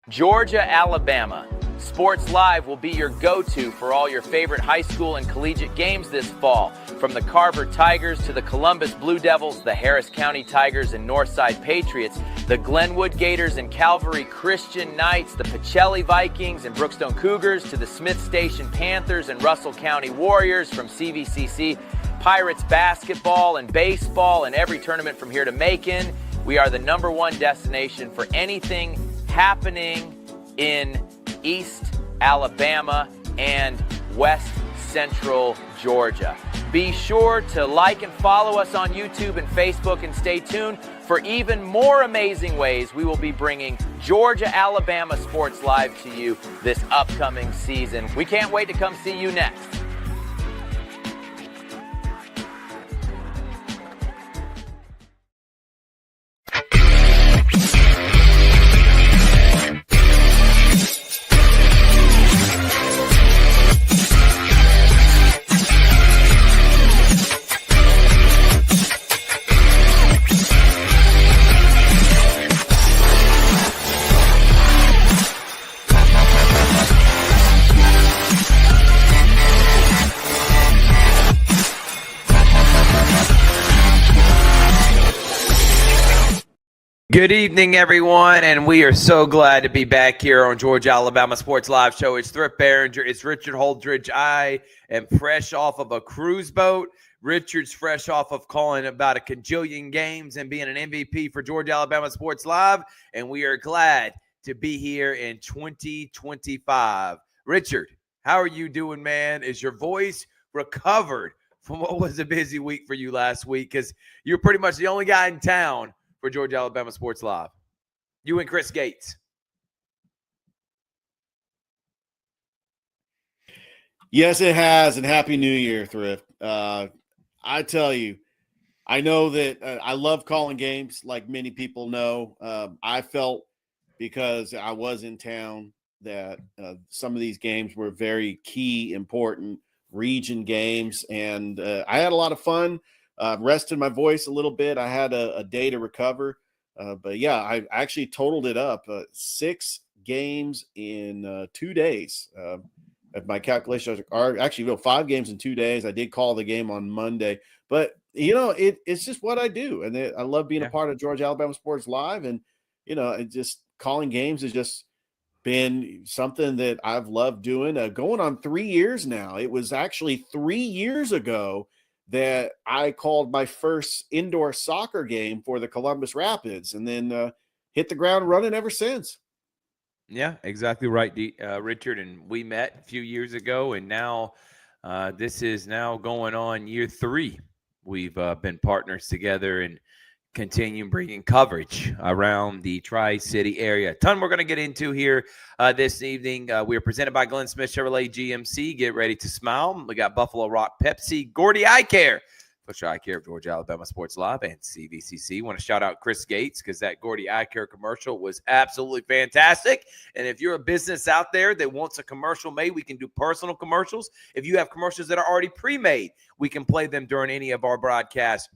Georgia, Alabama. Sports Live will be your go-to for all your favorite high school and collegiate games this fall. From the Carver Tigers to the Columbus Blue Devils, the Harris County Tigers and Northside Patriots, the Glenwood Gators and Calvary Christian Knights, the Pacelli Vikings and Brookstone Cougars to the Smith Station Panthers and Russell County Warriors, from CVCC, Pirates basketball and baseball, and every tournament from here to Macon. We are the #1 destination for anything happening in East Alabama and West Central Georgia. Be sure to like and follow us on YouTube and Facebook, and stay tuned for even more amazing ways we will be bringing Georgia, Alabama Sports Live to you this upcoming season. We can't wait to come see you next. Good evening, everyone, and we are so glad to be back here on Georgia Alabama Sports Live Show. It's Thrift Barringer. It's Richard Holdridge. I am fresh off of a cruise boat. Richard's fresh off of calling about a cajillion games and being an MVP for Georgia Alabama Sports Live, and we are glad to be here in 2025. Richard, how are you doing, man? Is your voice recovered from what was a busy week for you last week? Because you're pretty much the only guy in town for Georgia Alabama Sports Live. You and Chris Gates. Yes, it has, and Happy New Year, Thrift. I tell you, I know that I love calling games, like many people know. I felt, because I was in town, that some of these games were very key, important region games, and I had a lot of fun. Rested my voice a little bit. I had a day to recover. But yeah, I actually totaled it up. 6 games in 2 days. If my calculations are actually 5 games in 2 days. I did call the game on Monday. But, it's just what I do. And I love being a part of Georgia Alabama Sports Live. And, it just calling games has just been something that I've loved doing. Going on 3 years now. It was actually 3 years ago that I called my first indoor soccer game for the Columbus Rapids, and then hit the ground running ever since. Yeah, exactly right, Richard. And we met a few years ago, and now this is now going on year 3. We've been partners together and continue bringing coverage around the Tri-City area. A ton we're going to get into here this evening. We are presented by Glenn Smith Chevrolet GMC. Get ready to smile. We got Buffalo Rock Pepsi, Gordy Eye Care, Push Eye Care of Georgia Alabama Sports Live, and CVCC. Want to shout out Chris Gates, because that Gordy Eye Care commercial was absolutely fantastic. And if you're a business out there that wants a commercial made, we can do personal commercials. If you have commercials that are already pre-made, we can play them during any of our broadcasts.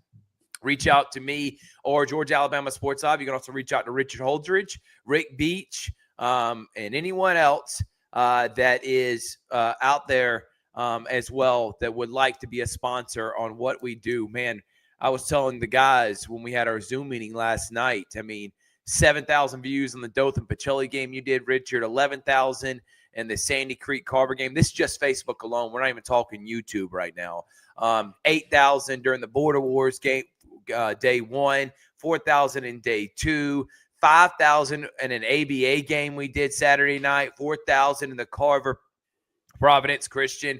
Reach out to me or Georgia Alabama Sports Live. You can also reach out to Richard Holdridge, Rick Beach, and anyone else that is out there as well that would like to be a sponsor on what we do. Man, I was telling the guys when we had our Zoom meeting last night, 7,000 views on the Dothan Pacelli game you did, Richard, 11,000 and the Sandy Creek Carver game. This is just Facebook alone. We're not even talking YouTube right now. 8,000 during the Border Wars game. Day 1, 4,000 in day 2, 5,000 in an ABA game we did Saturday night, 4,000 in the Carver Providence Christian.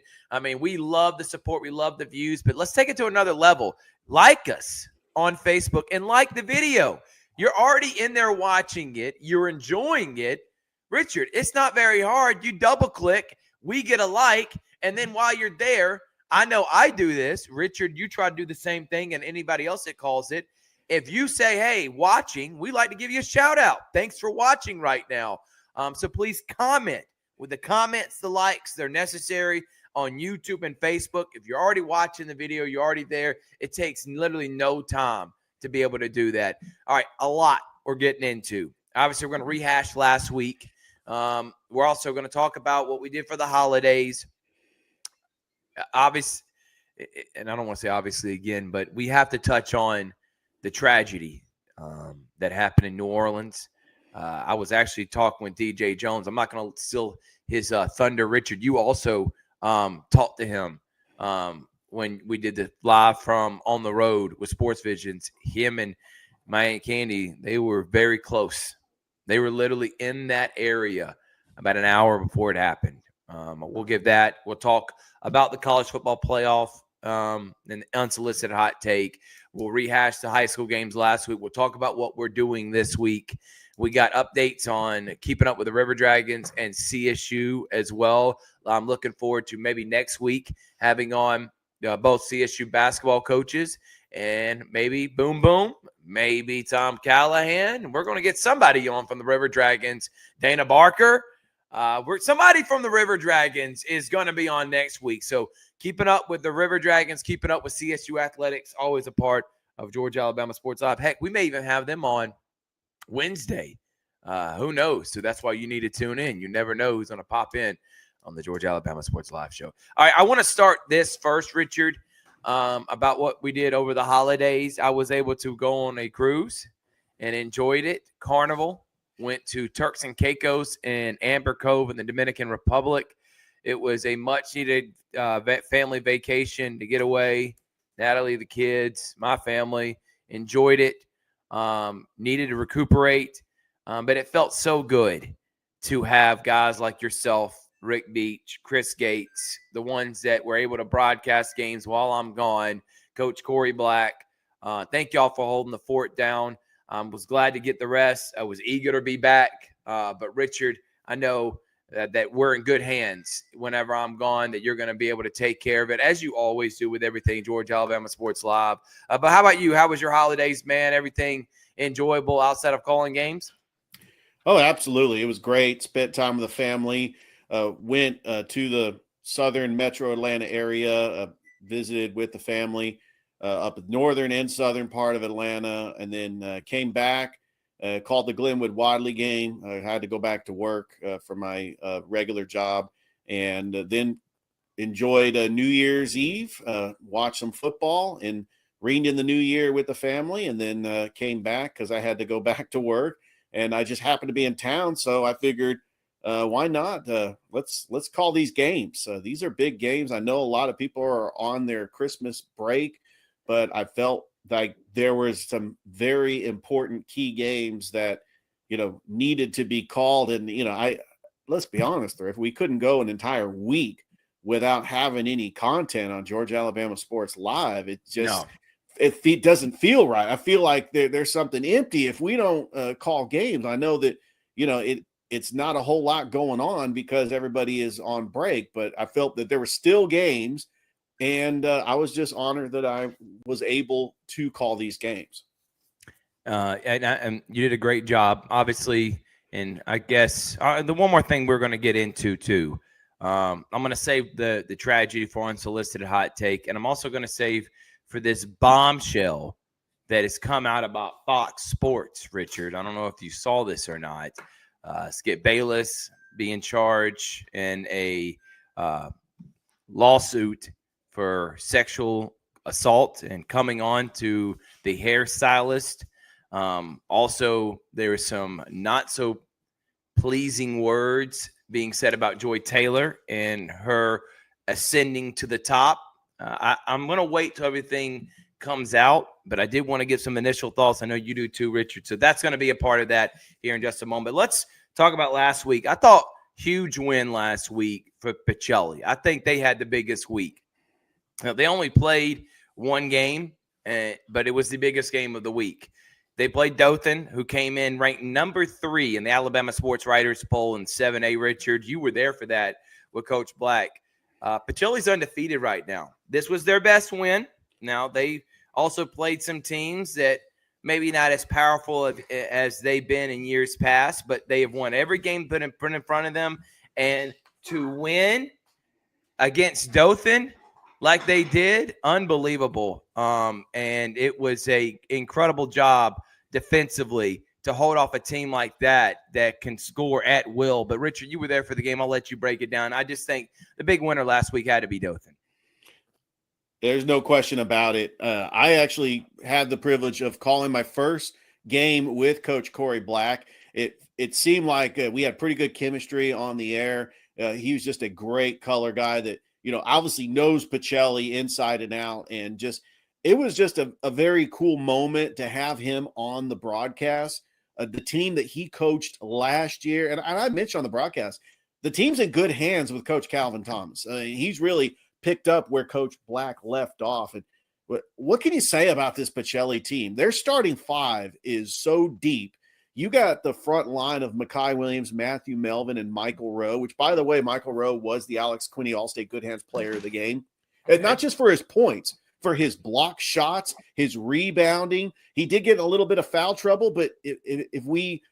We love the support. We love the views, but let's take it to another level. Like us on Facebook and like the video. You're already in there watching it. You're enjoying it. Richard, it's not very hard. You double click, we get a like, and then while you're there, I know I do this. Richard, you try to do the same thing, and anybody else that calls it. If you say, hey, watching, we like to give you a shout out. Thanks for watching right now. So please comment. With the comments, the likes, they're necessary on YouTube and Facebook. If you're already watching the video, you're already there. It takes literally no time to be able to do that. All right, a lot we're getting into. Obviously, we're going to rehash last week. We're also going to talk about what we did for the holidays. Obviously, and I don't want to say obviously again, but we have to touch on the tragedy that happened in New Orleans. I was actually talking with DJ Jones. I'm not going to steal his thunder. Richard, you also talked to him when we did the live from on the road with Sports Visions. Him and my Aunt Candy, they were very close. They were literally in that area about an hour before it happened. We'll give that. We'll talk about the college football playoff and the unsolicited hot take. We'll rehash the high school games last week. We'll talk about what we're doing this week. We got updates on keeping up with the River Dragons and CSU as well. I'm looking forward to maybe next week having on both CSU basketball coaches and maybe Boom Boom, maybe Tom Callahan. We're going to get somebody on from the River Dragons. Dana Barker. Somebody from the River Dragons is going to be on next week. So keeping up with the River Dragons, keeping up with CSU athletics, always a part of Georgia Alabama Sports Live. Heck, we may even have them on Wednesday. Who knows? So that's why you need to tune in. You never know who's going to pop in on the Georgia Alabama Sports Live show. All right, I want to start this first, Richard, about what we did over the holidays. I was able to go on a cruise and enjoyed it. Carnival. Went to Turks and Caicos in Amber Cove in the Dominican Republic. It was a much-needed family vacation to get away. Natalie, the kids, my family enjoyed it. Needed to recuperate, but it felt so good to have guys like yourself, Rick Beach, Chris Gates, the ones that were able to broadcast games while I'm gone, Coach Corey Black. Thank y'all for holding the fort down. Was glad to get the rest. I was eager to be back. But Richard, I know that we're in good hands whenever I'm gone, that you're going to be able to take care of it, as you always do with everything Georgia Alabama Sports Live. But how about you? How was your holidays, man? Everything enjoyable outside of calling games? Oh, absolutely. It was great. Spent time with the family. Went to the southern metro Atlanta area, visited with the family. Up the northern and southern part of Atlanta, and then came back, called the Glenwood Wadley game. I had to go back to work for my regular job, and then enjoyed New Year's Eve, watched some football, and ringed in the new year with the family, and then came back because I had to go back to work, and I just happened to be in town, so I figured, why not? Let's call these games. These are big games. I know a lot of people are on their Christmas break, but I felt like there was some very important key games that, needed to be called. And, let's be honest, if we couldn't go an entire week without having any content on Georgia Alabama Sports Live, it just, it doesn't feel right. I feel like there's something empty if we don't call games. I know that, it's not a whole lot going on because everybody is on break, but I felt that there were still games. And I was just honored that I was able to call these games. And you did a great job, obviously. And I guess the one more thing we're going to get into, too. I'm going to save the tragedy for Unsolicited Hot Take. And I'm also going to save for this bombshell that has come out about Fox Sports, Richard. I don't know if you saw this or not. Skip Bayless being charged in a lawsuit for sexual assault and coming on to the hairstylist. Also, there are some not so pleasing words being said about Joy Taylor and her ascending to the top. I'm going to wait till everything comes out, but I did want to give some initial thoughts. I know you do too, Richard. So that's going to be a part of that here in just a moment. Let's talk about last week. I thought huge win last week for Pacelli. I think they had the biggest week. Now, they only played one game, but it was the biggest game of the week. They played Dothan, who came in ranked number 3 in the Alabama Sports Writers poll in 7A. Richard, you were there for that with Coach Black. Pacelli's undefeated right now. This was their best win. Now, they also played some teams that maybe not as powerful as they've been in years past, but they have won every game put in front of them. And to win against Dothan like they did, unbelievable. And it was a incredible job defensively to hold off a team like that can score at will. But Richard, you were there for the game. I'll let you break it down. I just think the big winner last week had to be Dothan. There's no question about it. I actually had the privilege of calling my first game with Coach Corey Black. It seemed like we had pretty good chemistry on the air. He was just a great color guy that, obviously knows Pacelli inside and out. And it was just a very cool moment to have him on the broadcast. The team that he coached last year, and I mentioned on the broadcast, the team's in good hands with Coach Calvin Thomas. He's really picked up where Coach Black left off. And what can you say about this Pacelli team? Their starting five is so deep. You got the front line of Mekhi Williams, Matthew Melvin, and Michael Rowe, which, by the way, Michael Rowe was the Alex Quinney All-State Good Hands player of the game. And not just for his points, for his block shots, his rebounding. He did get a little bit of foul trouble, but if we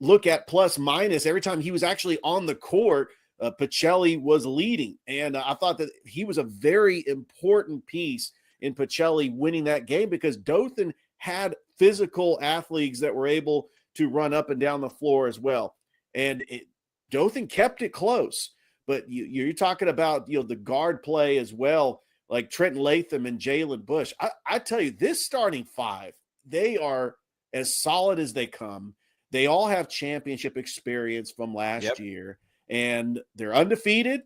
look at plus minus, every time he was actually on the court, Pacelli was leading. And I thought that he was a very important piece in Pacelli winning that game because Dothan had physical athletes that were able to run up and down the floor as well. And Dothan kept it close. But you're talking about, the guard play as well, like Trenton Latham and Jalen Bush. I tell you, this starting five, they are as solid as they come. They all have championship experience from last year, and they're undefeated.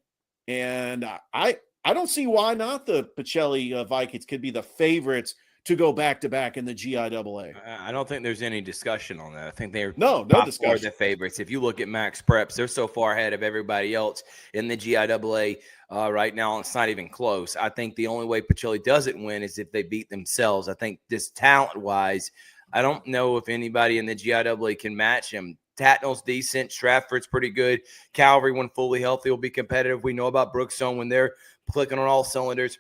And I don't see why not the Pacelli Vikings could be the favorites to go back-to-back in the GIAA. I don't think there's any discussion on that. I think they're no discussion. The favorites. If you look at Max Preps, they're so far ahead of everybody else in the GIAA right now. It's not even close. I think the only way Pacelli doesn't win is if they beat themselves. I think this talent-wise, I don't know if anybody in the GIAA can match him. Tatnall's decent. Stratford's pretty good. Calvary, when fully healthy, will be competitive. We know about Brookstone when they're clicking on all cylinders.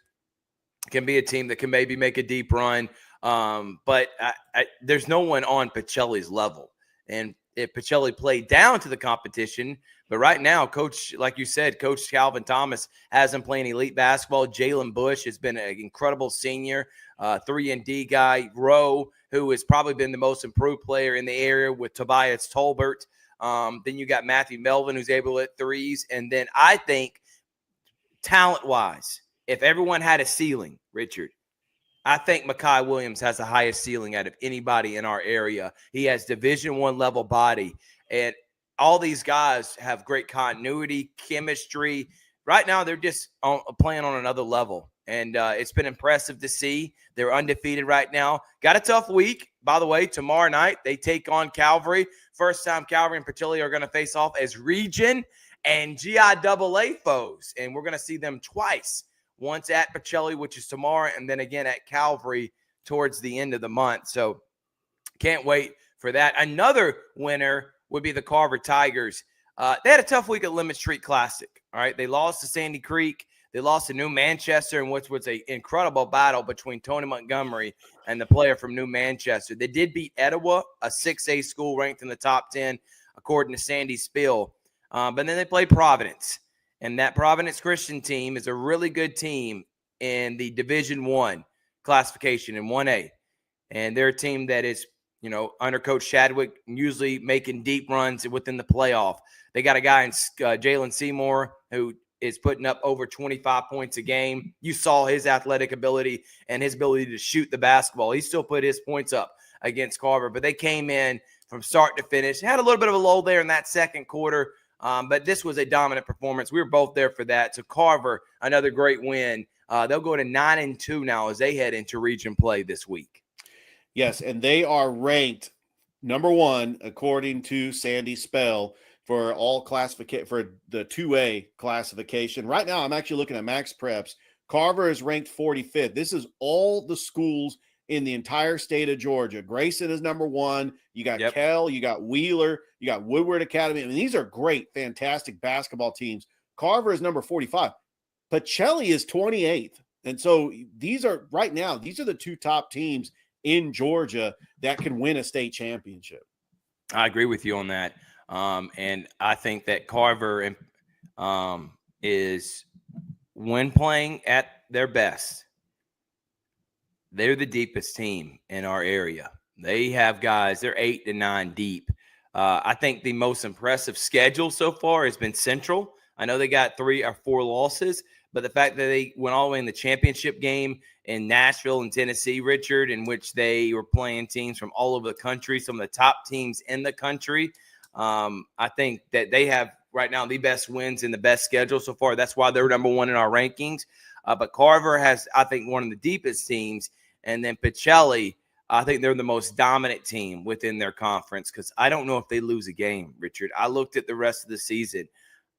Can be a team that can maybe make a deep run. But there's no one on Pacelli's level. And if Pacelli played down to the competition, but right now, Coach, like you said, Coach Calvin Thomas has him playing elite basketball. Jalen Bush has been an incredible senior, 3-and-D guy. Rowe, who has probably been the most improved player in the area with Tobias Tolbert. Then you got Matthew Melvin, who's able to hit threes. And then I think talent-wise, if everyone had a ceiling, Richard, I think Mekhi Williams has the highest ceiling out of anybody in our area. He has Division I level body, and all these guys have great continuity, chemistry. Right now, they're just playing on another level, and it's been impressive to see. They're undefeated right now. Got a tough week, by the way. Tomorrow night, they take on Calvary. First time Calvary and Pacelli are going to face off as region and GIAA foes, and we're going to see them twice. Once at Pacelli, which is tomorrow, and then again at Calvary towards the end of the month. So can't wait for that. Another winner would be the Carver Tigers. They had a tough week at Lemon Street Classic. All right, they lost to Sandy Creek. They lost to New Manchester, in which was an incredible battle between Tony Montgomery and the player from New Manchester. They did beat Etowah, a 6A school ranked in the top 10, according to Sandy Spill. But then they played Providence. And that Providence Christian team is a really good team in the Division I classification in 1A. And they're a team that is, under Coach Chadwick, usually making deep runs within the playoff. They got a guy in Jalen Seymour who is putting up over 25 points a game. You saw his athletic ability and his ability to shoot the basketball. He still put his points up against Carver. But they came in from start to finish. Had a little bit of a lull there in that second quarter. But this was a dominant performance. We were both there for that. So Carver, another great win. They'll go to 9-2 now as they head into region play this week. Yes, and they are ranked number 1 according to Sandy Spell for all classification for the 2A classification. Right now, I'm actually looking at Max Preps. Carver is ranked 45th. This is all the schools in the entire state of Georgia. Grayson is number 1. You got Kell, you got Wheeler, you got Woodward Academy. I mean, these are great, fantastic basketball teams. Carver is number 45. Pacelli is 28th. And so these are the 2 top teams in Georgia that can win a state championship. I agree with you on that. And I think that Carver is, when playing at their best, they're the deepest team in our area. They have guys, they're 8 to 9 deep. I think the most impressive schedule so far has been Central. I know they got 3 or 4 losses, but the fact that they went all the way in the championship game in Nashville and Tennessee, Richard, in which they were playing teams from all over the country, some of the top teams in the country. I think that they have right now the best wins and the best schedule so far. That's why they're number 1 in our rankings. But Carver has, I think, one of the deepest teams. And then Pacelli, I think they're the most dominant team within their conference because I don't know if they lose a game, Richard. I looked at the rest of the season.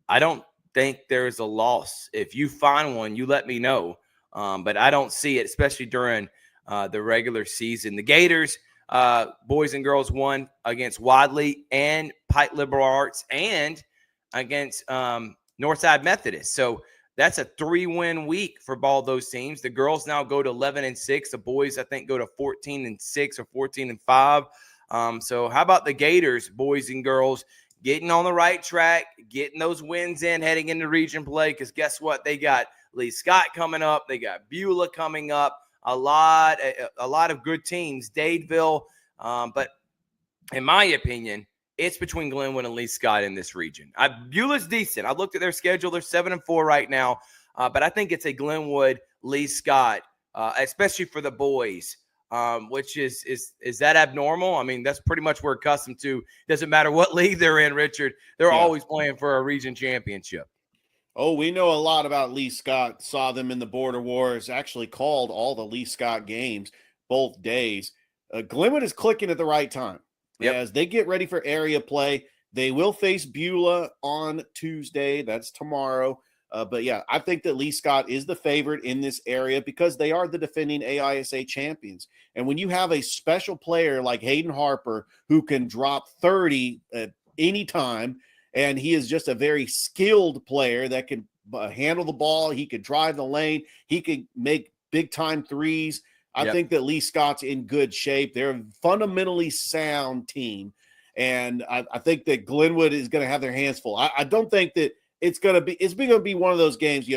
I don't think there's a loss. If you find one, you let me know. But I don't see it, especially during the regular season. The Gators, boys and girls, won against Wadley and Pike Liberal Arts and against Northside Methodist. So that's a 3-win week for all those teams. The girls now go to 11-6. The boys, I think, go to 14-6 or 14-5. So how about the Gators, boys and girls, getting on the right track, getting those wins in, heading into region play? Because guess what? They got Lee Scott coming up. They got Beulah coming up. A lot of good teams. Dadeville. But in my opinion, it's between Glenwood and Lee Scott in this region. Beulah's decent. I looked at their schedule. They're 7-4 right now. But I think it's a Glenwood, Lee Scott, especially for the boys, which is that abnormal? I mean, that's pretty much we're accustomed to. Doesn't matter what league they're in, Richard. They're always playing for a region championship. Oh, we know a lot about Lee Scott. Saw them in the Border Wars. Actually called all the Lee Scott games both days. Glenwood is clicking at the right time. Yep. As they get ready for area play. They will face Beulah on Tuesday. That's tomorrow. But yeah, I think that Lee Scott is the favorite in this area because they are the defending AISA champions. And when you have a special player like Hayden Harper who can drop 30 at any time, and he is just a very skilled player that can handle the ball, he could drive the lane, he could make big-time threes. I think that Lee Scott's in good shape. They're a fundamentally sound team. And I think that Glenwood is going to have their hands full. I don't think that it's going to be one of those games,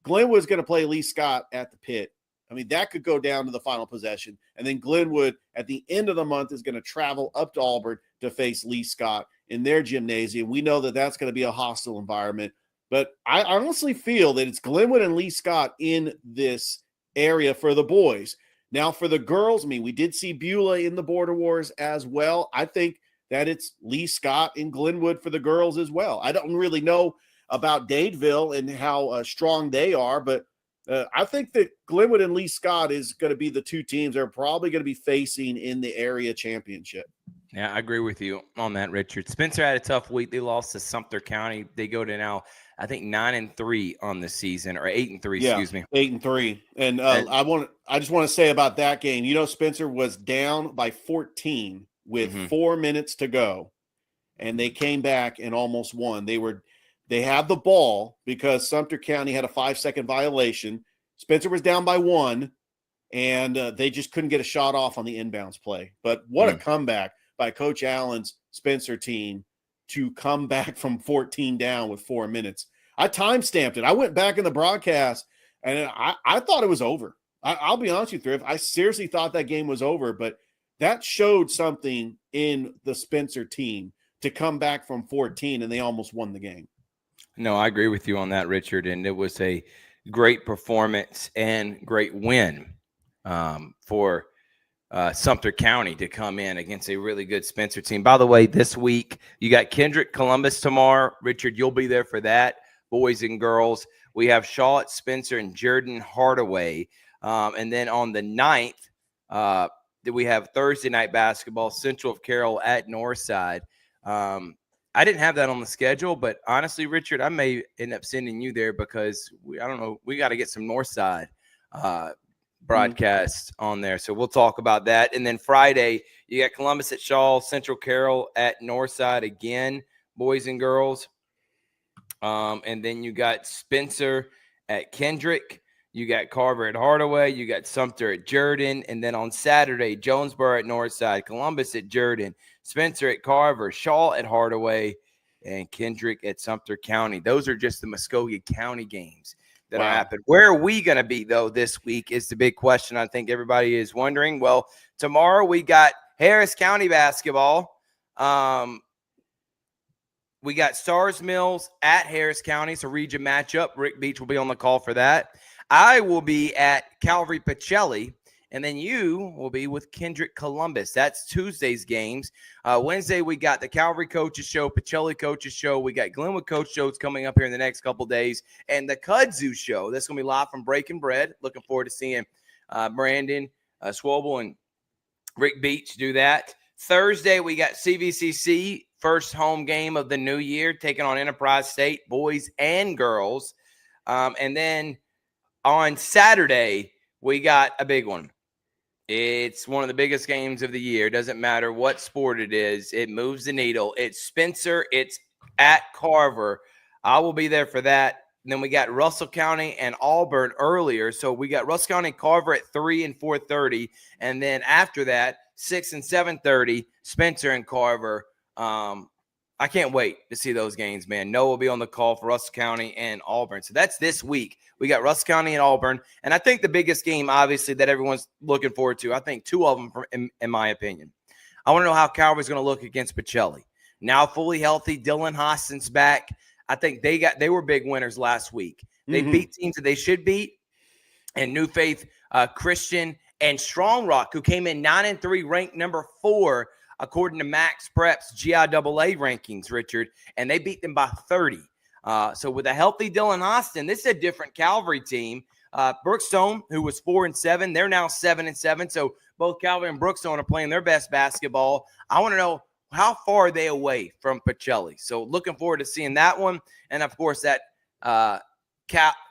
Glenwood's going to play Lee Scott at the pit. I mean, that could go down to the final possession. And then Glenwood at the end of the month is going to travel up to Auburn to face Lee Scott in their gymnasium. We know that that's going to be a hostile environment. But I honestly feel that it's Glenwood and Lee Scott in this area for the boys. Now, for the girls, I mean, we did see Beulah in the Border Wars as well. I think that it's Lee Scott and Glenwood for the girls as well. I don't really know about Dadeville and how strong they are, but I think that Glenwood and Lee Scott is going to be the two teams they're probably going to be facing in the area championship. Yeah, I agree with you on that, Richard. Spencer had a tough week. They lost to Sumter County. They go to now, I think, 9-3 on the season, or 8-3. Excuse me, 8-3. And I just want to say about that game. Spencer was down by 14 with 4 minutes to go, and they came back and almost won. They had the ball because Sumter County had a 5-second violation. Spencer was down by 1, and they just couldn't get a shot off on the inbounds play. But what a comeback by Coach Allen's Spencer team to come back from 14 down with 4 minutes. I time-stamped it. I went back in the broadcast, and I thought it was over. I'll be honest with you, Thrift. I seriously thought that game was over, but that showed something in the Spencer team to come back from 14, and they almost won the game. No, I agree with you on that, Richard, and it was a great performance and great win for Sumter County to come in against a really good Spencer team. By the way, this week you got Kendrick Columbus tomorrow. Richard, you'll be there for that, boys and girls. We have Shaw at Spencer and Jordan Hardaway. And then on the 9th, we have Thursday night basketball, Central of Carroll at Northside. I didn't have that on the schedule, but honestly, Richard, I may end up sending you there because I don't know. We got to get some Northside broadcasts on there. So we'll talk about that. And then Friday, you got Columbus at Shaw, Central Carroll at Northside again, boys and girls. And then you got Spencer at Kendrick. You got Carver at Hardaway. You got Sumter at Jordan. And then on Saturday, Jonesboro at Northside, Columbus at Jordan, Spencer at Carver, Shaw at Hardaway, and Kendrick at Sumter County. Those are just the Muskogee County games that are happening. Where are we going to be, though, this week is the big question I think everybody is wondering. Well, tomorrow we got Harris County basketball. We got Stars Mills at Harris County. It's a region matchup. Rick Beach will be on the call for that. I will be at Calvary Pacelli, and then you will be with Kendrick Columbus. That's Tuesday's games. Wednesday, we got the Calvary Coaches Show, Pacelli Coaches Show. We got Glenwood Coach Shows coming up here in the next couple days, and the Kudzu Show. That's going to be live from Breaking Bread. Looking forward to seeing Brandon Swobel and Rick Beach do that. Thursday, we got CVCC, first home game of the new year, taking on Enterprise State, boys and girls. And then on Saturday, we got a big one. It's one of the biggest games of the year. Doesn't matter what sport it is. It moves the needle. It's Spencer. It's at Carver. I will be there for that. And then we got Russell County and Auburn earlier. So we got Russell County, Carver at 3 and 4:30. And then after that, 6 and 7:30, Spencer and Carver. I can't wait to see those games, man. Noah will be on the call for Russell County and Auburn. So that's this week. We got Russell County and Auburn. And I think the biggest game, obviously, that everyone's looking forward to, I think two of them, in my opinion. I want to know how Calvary's going to look against Pacelli. Now fully healthy, Dylan Hostin's back. I think they were big winners last week. They beat teams that they should beat. And New Faith Christian and Strong Rock, who came in 9-3, ranked number 4 according to Max Prep's GIAA rankings, Richard, and they beat them by 30. So with a healthy Dylan Hostin, this is a different Calvary team. Brookstone, who was 4 and 7, they're now 7 and 7. So both Calvary and Brookstone are playing their best basketball. I want to know, how far are they away from Pacelli? So looking forward to seeing that one. And, of course, that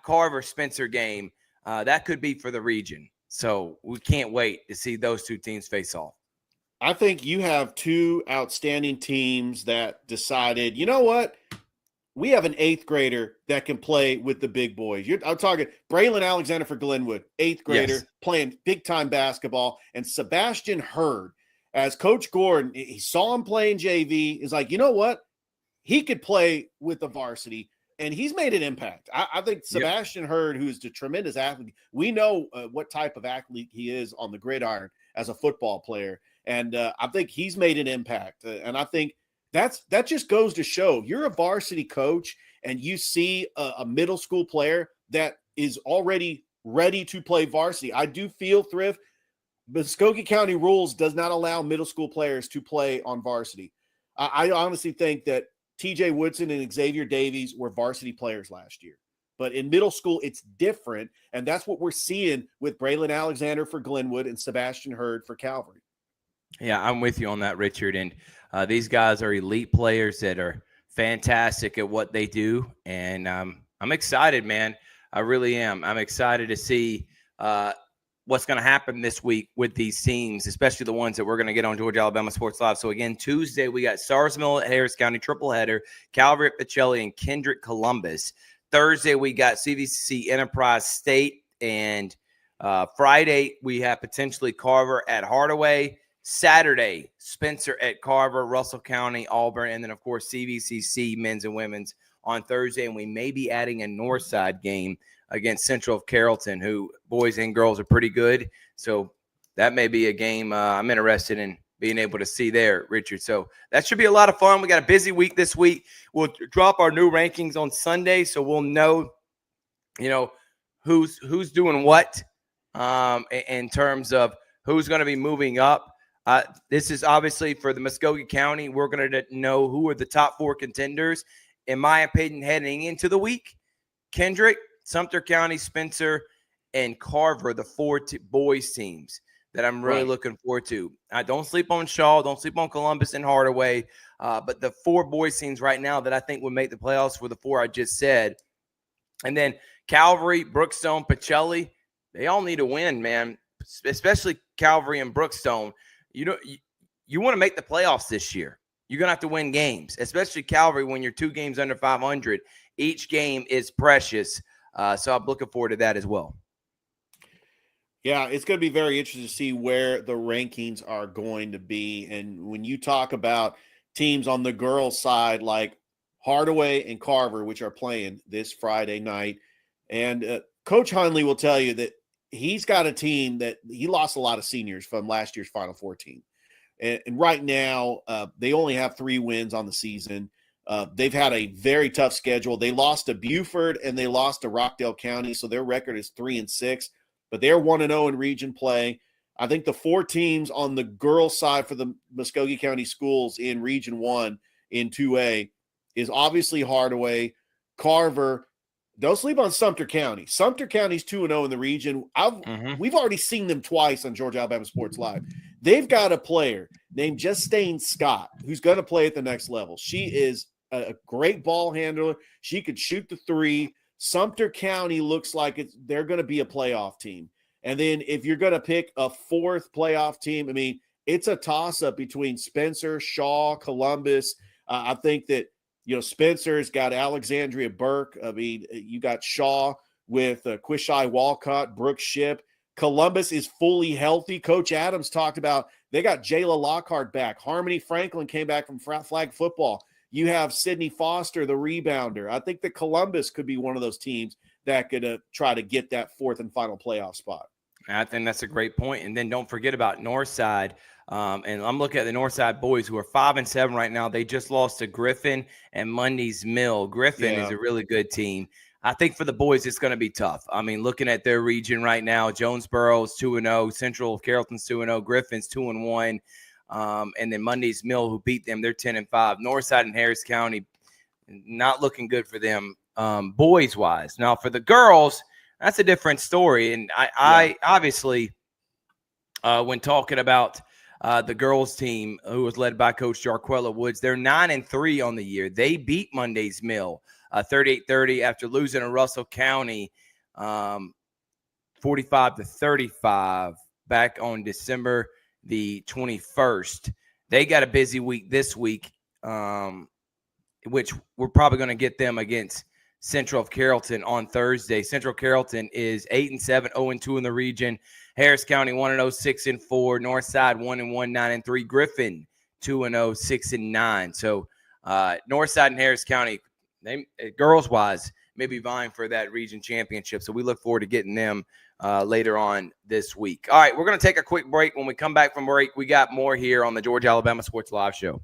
Carver-Spencer game, that could be for the region. So we can't wait to see those two teams face off. I think you have two outstanding teams that decided, you know what? We have an 8th grader that can play with the big boys. I'm talking Braylon Alexander for Glenwood, 8th grader, playing big-time basketball. And Sebastian Hurd, as Coach Gordon, he saw him playing JV, is like, you know what? He could play with the varsity, and he's made an impact. I think Sebastian Hurd, who's a tremendous athlete, we know what type of athlete he is on the gridiron as a football player. And I think he's made an impact. And I think that just goes to show you're a varsity coach and you see a middle school player that is already ready to play varsity. I do feel, Thrift, Muskogee County rules does not allow middle school players to play on varsity. I honestly think that TJ Woodson and Xavier Davies were varsity players last year. But in middle school, it's different. And that's what we're seeing with Braylon Alexander for Glenwood and Sebastian Hurd for Calvary. Yeah, I'm with you on that, Richard. And these guys are elite players that are fantastic at what they do. And I'm excited, man. I really am. I'm excited to see what's going to happen this week with these teams, especially the ones that we're going to get on Georgia Alabama Sports Live. So, again, Tuesday, we got Sarsville at Harris County, triple-header, Calvary at Pacelli, and Kendrick Columbus. Thursday, we got CVCC Enterprise State. And Friday, we have potentially Carver at Hardaway. Saturday, Spencer at Carver, Russell County, Auburn, and then, of course, CVCC men's and women's on Thursday. And we may be adding a Northside game against Central of Carrollton, who boys and girls are pretty good. So that may be a game I'm interested in being able to see there, Richard. So that should be a lot of fun. We got a busy week this week. We'll drop our new rankings on Sunday, so we'll know, who's doing what in terms of who's going to be moving up. This is obviously for the Muskogee County. We're going to know who are the top 4 contenders. In my opinion, heading into the week, Kendrick, Sumter County, Spencer, and Carver, the 4 boys teams that I'm really looking forward to. Don't sleep on Shaw. Don't sleep on Columbus and Hardaway. But the 4 boys teams right now that I think would make the playoffs for the 4 I just said. And then Calvary, Brookstone, Pacelli, they all need a win, man, especially Calvary and Brookstone. You want to make the playoffs this year. You're going to have to win games, especially Calvary when you're 2 games under 500. Each game is precious. So I'm looking forward to that as well. Yeah, it's going to be very interesting to see where the rankings are going to be. And when you talk about teams on the girls' side like Hardaway and Carver, which are playing this Friday night, and Coach Hunley will tell you that he's got a team that he lost a lot of seniors from last year's Final Four team. And right now, they only have 3 wins on the season. They've had a very tough schedule. They lost to Buford and they lost to Rockdale County, so their record is 3-6. But they're 1-0 in region play. I think the 4 teams on the girls' side for the Muskogee County schools in Region 1 in 2A is obviously Hardaway, Carver. Don't sleep on Sumter County. Sumter County's 2-0 in the region. We've already seen them twice on Georgia Alabama Sports Live. They've got a player named Justine Scott who's going to play at the next level. She is a great ball handler. She could shoot the 3. Sumter County looks like they're going to be a playoff team. And then if you're going to pick a 4th playoff team, I mean, it's a toss-up between Spencer, Shaw, Columbus. I think that, Spencer's got Alexandria Burke. I mean, you got Shaw with Quishai Walcott, Brooke Shipp. Columbus is fully healthy. Coach Adams talked about they got Jayla Lockhart back. Harmony Franklin came back from flag football. You have Sydney Foster, the rebounder. I think that Columbus could be one of those teams that could try to get that 4th and final playoff spot. I think that's a great point. And then don't forget about Northside. And I'm looking at the Northside boys who are 5-7 right now. They just lost to Griffin and Mundy's Mill. Griffin is a really good team. I think for the boys, it's going to be tough. I mean, looking at their region right now, Jonesboro is 2-0, Central Carrollton's 2-0, Griffin's 2-1, and then Mundy's Mill, who beat them, they're 10-5. Northside and Harris County, not looking good for them boys-wise. Now, for the girls, that's a different story. And I obviously, when talking about the girls team, who was led by Coach Jarquella Woods, they're 9-3 on the year. They beat Monday's Mill 38-30 after losing to Russell County 45-35 back on December the 21st. They got a busy week this week, which we're probably going to get them against Central of Carrollton on Thursday. Central Carrollton is 8-7, 0-2 in the region. Harris County 1-0, 6-4. Northside 1-1, 9-3. Griffin 2-0, 6-9. So Northside and Harris County, they girls wise, may be vying for that region championship. So we look forward to getting them later on this week. All right, we're going to take a quick break. When we come back from break, we got more here on the Georgia Alabama Sports Live Show.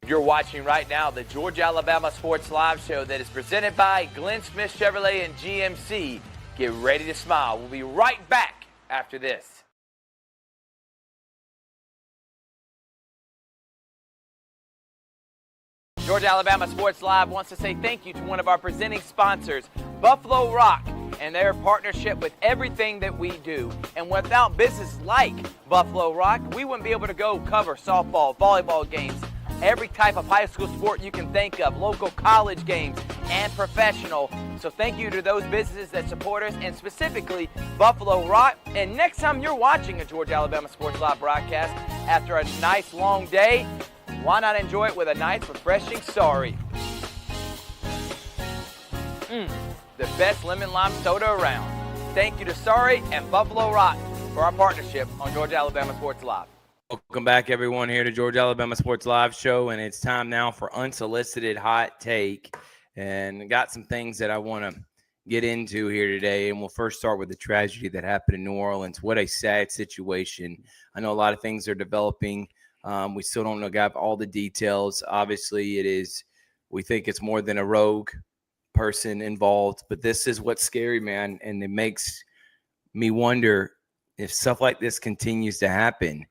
You're watching right now the Georgia Alabama Sports Live Show that is presented by Glenn Smith Chevrolet and GMC. Get ready to smile. We'll be right back after this. Georgia Alabama Sports Live wants to say thank you to one of our presenting sponsors, Buffalo Rock, and their partnership with everything that we do. And without business like Buffalo Rock, we wouldn't be able to go cover softball, volleyball games, every type of high school sport you can think of, local college games, and professional. So thank you to those businesses that support us, and specifically Buffalo Rock. And next time you're watching a Georgia Alabama Sports Live broadcast after a nice long day, why not enjoy it with a nice refreshing sorry? The best lemon lime soda around. Thank you to Sorry and Buffalo Rock for our partnership on Georgia Alabama Sports Live. Welcome back, everyone, here to Georgia Alabama Sports Live Show, and it's time now for Unsolicited Hot Take. And got some things that I want to get into here today, and we'll first start with the tragedy that happened in New Orleans. What a sad situation. I know a lot of things are developing. We still don't know got all the details. Obviously, we think it's more than a rogue person involved, but this is what's scary, man, and it makes me wonder if stuff like this continues to happen.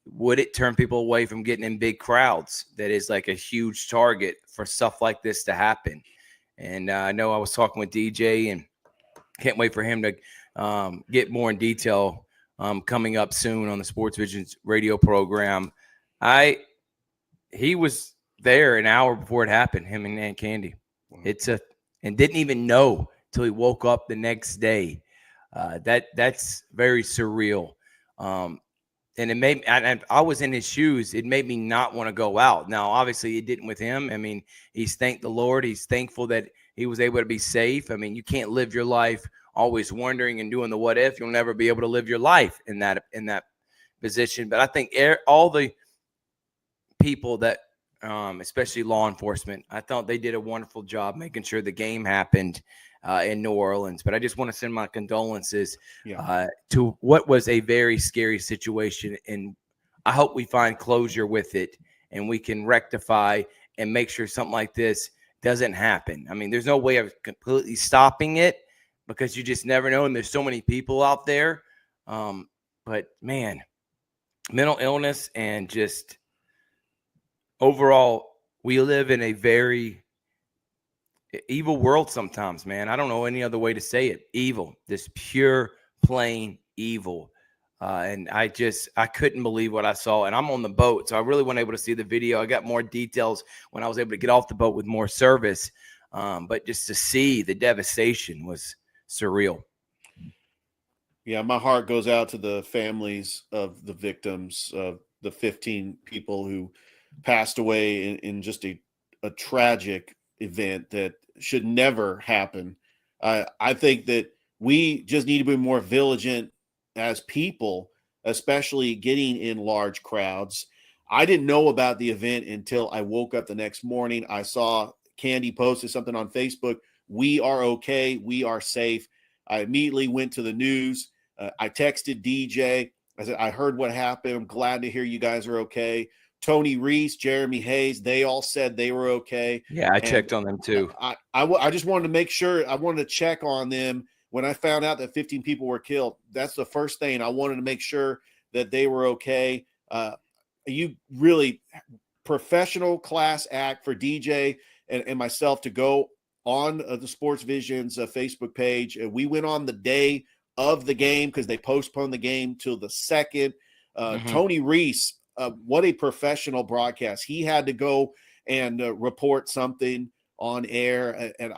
Would it turn people away from getting in big crowds? That is like a huge target for stuff like this to happen. And I know I was talking with DJ, and can't wait for him to get more in detail coming up soon on the Sports Visions radio program. He was there an hour before it happened, him and Aunt Candy. And didn't even know till he woke up the next day. That's very surreal. And it made I was in his shoes. It made me not want to go out. Now, obviously, it didn't with him. I mean, he's thanked the Lord. He's thankful that he was able to be safe. I mean, you can't live your life always wondering and doing the what if. You'll never be able to live your life in that position. But I think all the people that, especially law enforcement, I thought they did a wonderful job making sure the game happened. in New Orleans. But I just want to send my condolences Yeah. to what was a very scary situation. And I hope we find closure with it and we can rectify and make sure something like this doesn't happen. I mean, there's no way of completely stopping it because you just never know. And there's so many people out there. But man, mental illness and just overall, we live in a very evil world sometimes, man. I don't know any other way to say it. Evil, this pure, plain evil. And I couldn't believe what I saw. And I'm on the boat, so I really wasn't able to see the video. I got more details when I was able to get off the boat with more service. But just to see the devastation was surreal. Yeah, my heart goes out to the families of the victims, of the 15 people who passed away in just a tragic event that should never happen. I think that we just need to be more vigilant as people, especially getting in large crowds. I didn't know about the event until I woke up the next morning. I saw Candy posted something on Facebook. We are okay. We are safe. I immediately went to the news. I texted DJ. I said, I heard what happened. I'm glad to hear you guys are okay. Tony Reese, Jeremy Hayes, they all said they were okay. Yeah, I checked on them too. I just wanted to make sure. I wanted to check on them when I found out that 15 people were killed. That's the first thing. I wanted to make sure that they were okay. You really professional class act for DJ and myself to go on the Sports Vision's Facebook page. We went on the day of the game because they postponed the game till the second. Tony Reese, what a professional broadcast. He had to go and report something on air. And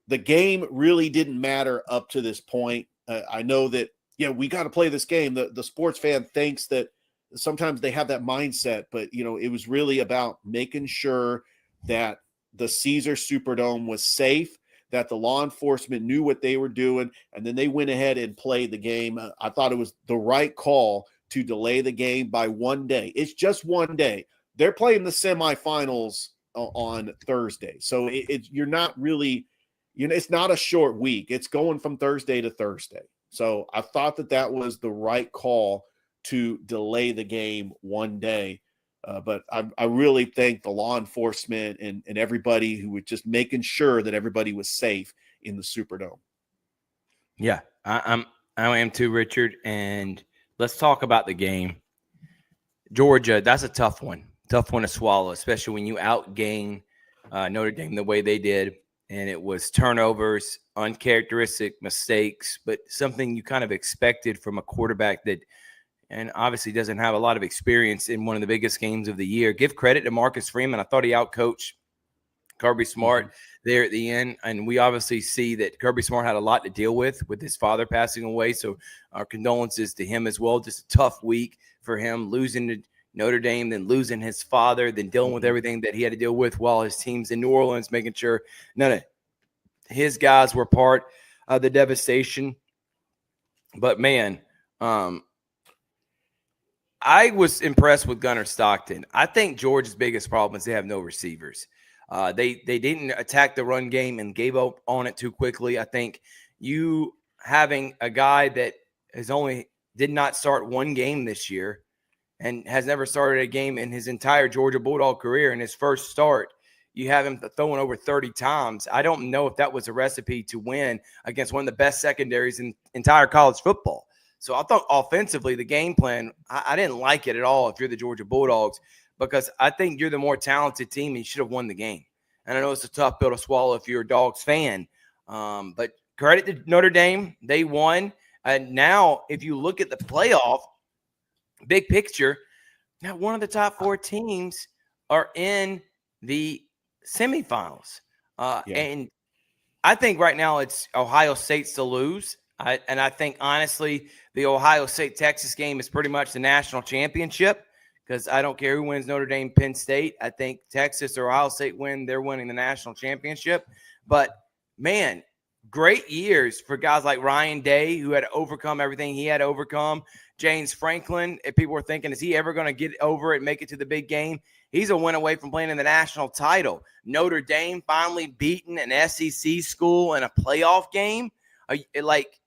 the game really didn't matter up to this point. I know that, we got to play this game. The sports fan thinks that sometimes they have that mindset, but it was really about making sure that the Caesar Superdome was safe, that the law enforcement knew what they were doing, and then they went ahead and played the game. I thought it was the right call to delay the game by one day. It's just one day. They're playing the semifinals on Thursday. So you're not really, it's not a short week. It's going from Thursday to Thursday. So I thought that was the right call to delay the game one day. But I really thank the law enforcement and everybody who was just making sure that everybody was safe in the Superdome. Yeah, I am too, Richard. And let's talk about the game. Georgia, that's a tough one to swallow, especially when you outgain Notre Dame the way they did. And it was turnovers, uncharacteristic mistakes, but something you kind of expected from a quarterback that and obviously doesn't have a lot of experience in one of the biggest games of the year. Give credit to Marcus Freeman. I thought he outcoached Kirby Smart there at the end. And we obviously see that Kirby Smart had a lot to deal with his father passing away. So our condolences to him as well. Just a tough week for him, losing to Notre Dame, then losing his father, then dealing with everything that he had to deal with while his team's in New Orleans, making sure none of his guys were part of the devastation. But, man, I was impressed with Gunnar Stockton. I think Georgia's biggest problem is they have no receivers. They didn't attack the run game and gave up on it too quickly. I think you having a guy that did not start one game this year and has never started a game in his entire Georgia Bulldog career, in his first start, you have him throwing over 30 times. I don't know if that was a recipe to win against one of the best secondaries in entire college football. So I thought offensively, the game plan, I didn't like it at all if you're the Georgia Bulldogs, because I think you're the more talented team and you should have won the game. And I know it's a tough pill to swallow if you're a Dogs fan. But credit to Notre Dame. They won. And now if you look at the playoff, big picture, now one of the top four teams are in the semifinals. And I think right now it's Ohio State's to lose. And I think, honestly, the Ohio State-Texas game is pretty much the national championship, because I don't care who wins Notre Dame, Penn State. I think Texas or Ohio State win, they're winning the national championship. But, man, great years for guys like Ryan Day, who had to overcome everything he had to overcome. James Franklin, if people were thinking, is he ever going to get over it, make it to the big game? He's a win away from playing in the national title. Notre Dame finally beating an SEC school in a playoff game. Like,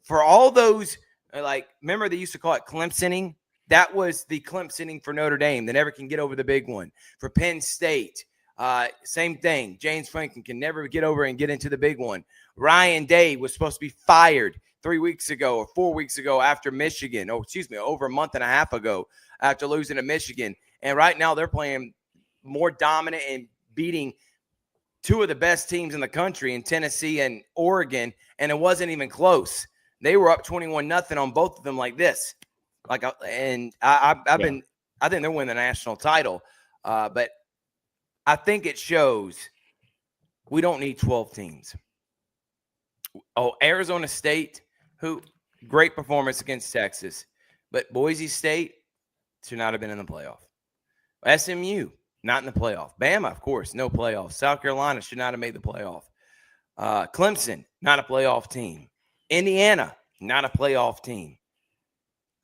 for all those, remember they used to call it Clemsoning? That was the Clemsoning for Notre Dame. They never can get over the big one. For Penn State, same thing. James Franklin can never get over and get into the big one. Ryan Day was supposed to be fired 3 weeks ago or 4 weeks ago after Michigan. Over a month and a half ago after losing to Michigan. And right now they're playing more dominant and beating two of the best teams in the country in Tennessee and Oregon, and it wasn't even close. They were up 21-0 on both of them like this. I think they're winning the national title. But I think it shows we don't need 12 teams. Oh, Arizona State, great performance against Texas. But Boise State should not have been in the playoff. SMU, not in the playoff. Bama, of course, no playoff. South Carolina should not have made the playoff. Clemson, not a playoff team. Indiana, not a playoff team.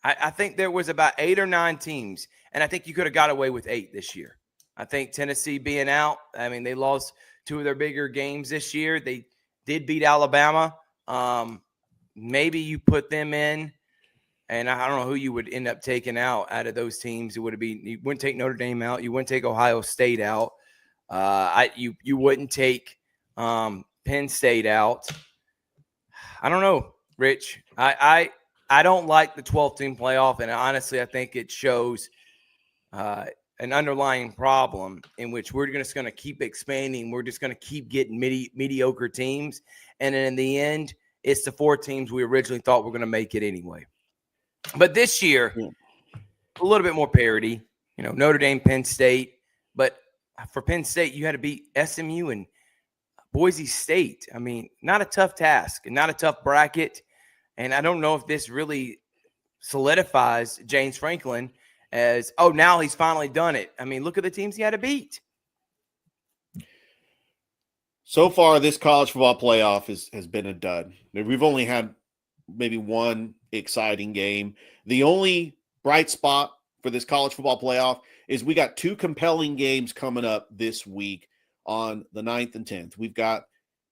I think there was about 8 or 9 teams, and I think you could have got away with 8 this year. I think Tennessee being out, they lost 2 of their bigger games this year. They did beat Alabama. Maybe you put them in, and I don't know who you would end up taking out of those teams. You wouldn't take Notre Dame out. You wouldn't take Ohio State out. You wouldn't take Penn State out. I don't know, Rich. I don't like the 12-team playoff, and honestly, I think it shows an underlying problem in which we're just going to keep expanding. We're just going to keep getting mediocre teams, and in the end, it's the 4 teams we originally thought were going to make it anyway. But this year, a little bit more parity. Notre Dame, Penn State, but for Penn State, you had to beat SMU and Boise State. Not a tough task and not a tough bracket. And I don't know if this really solidifies James Franklin as, now he's finally done it. Look at the teams he had to beat. So far, this college football playoff has been a dud. We've only had maybe one exciting game. The only bright spot for this college football playoff is we got 2 compelling games coming up this week on the 9th and 10th. We've got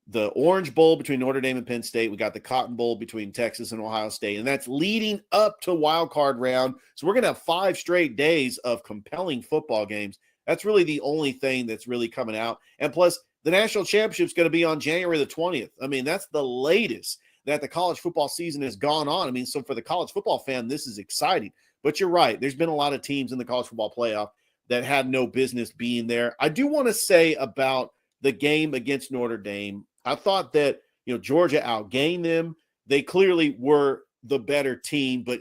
the Orange Bowl between Notre Dame and Penn State. We got the Cotton Bowl between Texas and Ohio State, and that's leading up to wild card round. So we're going to have 5 straight days of compelling football games. That's really the only thing that's really coming out. And plus, the national championship is going to be on January the 20th. That's the latest that the college football season has gone on. So for the college football fan, this is exciting. But you're right. There's been a lot of teams in the college football playoff that had no business being there. I do want to say about the game against Notre Dame, I thought that, Georgia outgained them. They clearly were the better team, but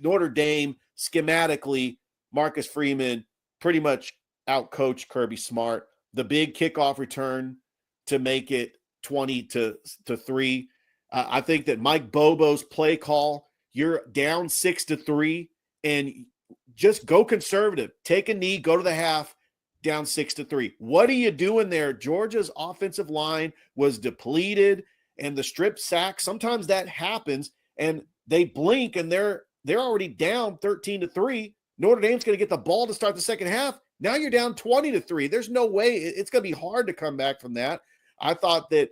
Notre Dame schematically, Marcus Freeman pretty much outcoached Kirby Smart. The big kickoff return to make it 20-3. I think that Mike Bobo's play call, you're down 6-3, and just go conservative. Take a knee, go to the half, down 6-3. What are you doing there? Georgia's offensive line was depleted, and the strip sack, sometimes that happens, and they blink, and they're already down 13-3. Notre Dame's going to get the ball to start the second half. Now you're down 20-3. There's no way. It's going to be hard to come back from that. I thought that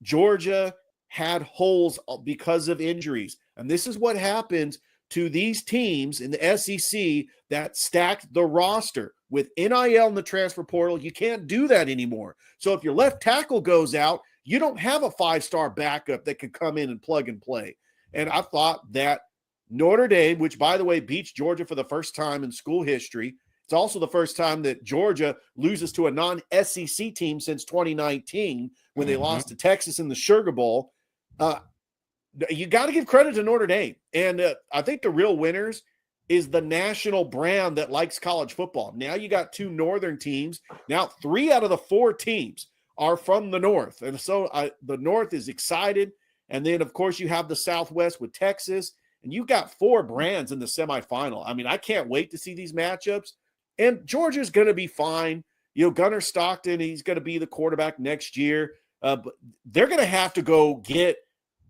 Georgia had holes because of injuries, and this is what happens to these teams in the SEC that stacked the roster. With NIL in the transfer portal, you can't do that anymore. So if your left tackle goes out, you don't have a 5-star backup that can come in and plug and play. And I thought that Notre Dame, which, by the way, beats Georgia for the first time in school history, it's also the first time that Georgia loses to a non-SEC team since 2019 when they lost to Texas in the Sugar Bowl. You got to give credit to Notre Dame. And I think the real winners is the national brand that likes college football. Now you got 2 northern teams. Now 3 out of the 4 teams are from the north. And so the north is excited. And then, of course, you have the Southwest with Texas. And you've got 4 brands in the semifinal. I can't wait to see these matchups. And Georgia's going to be fine. Gunnar Stockton, he's going to be the quarterback next year. But they're going to have to go get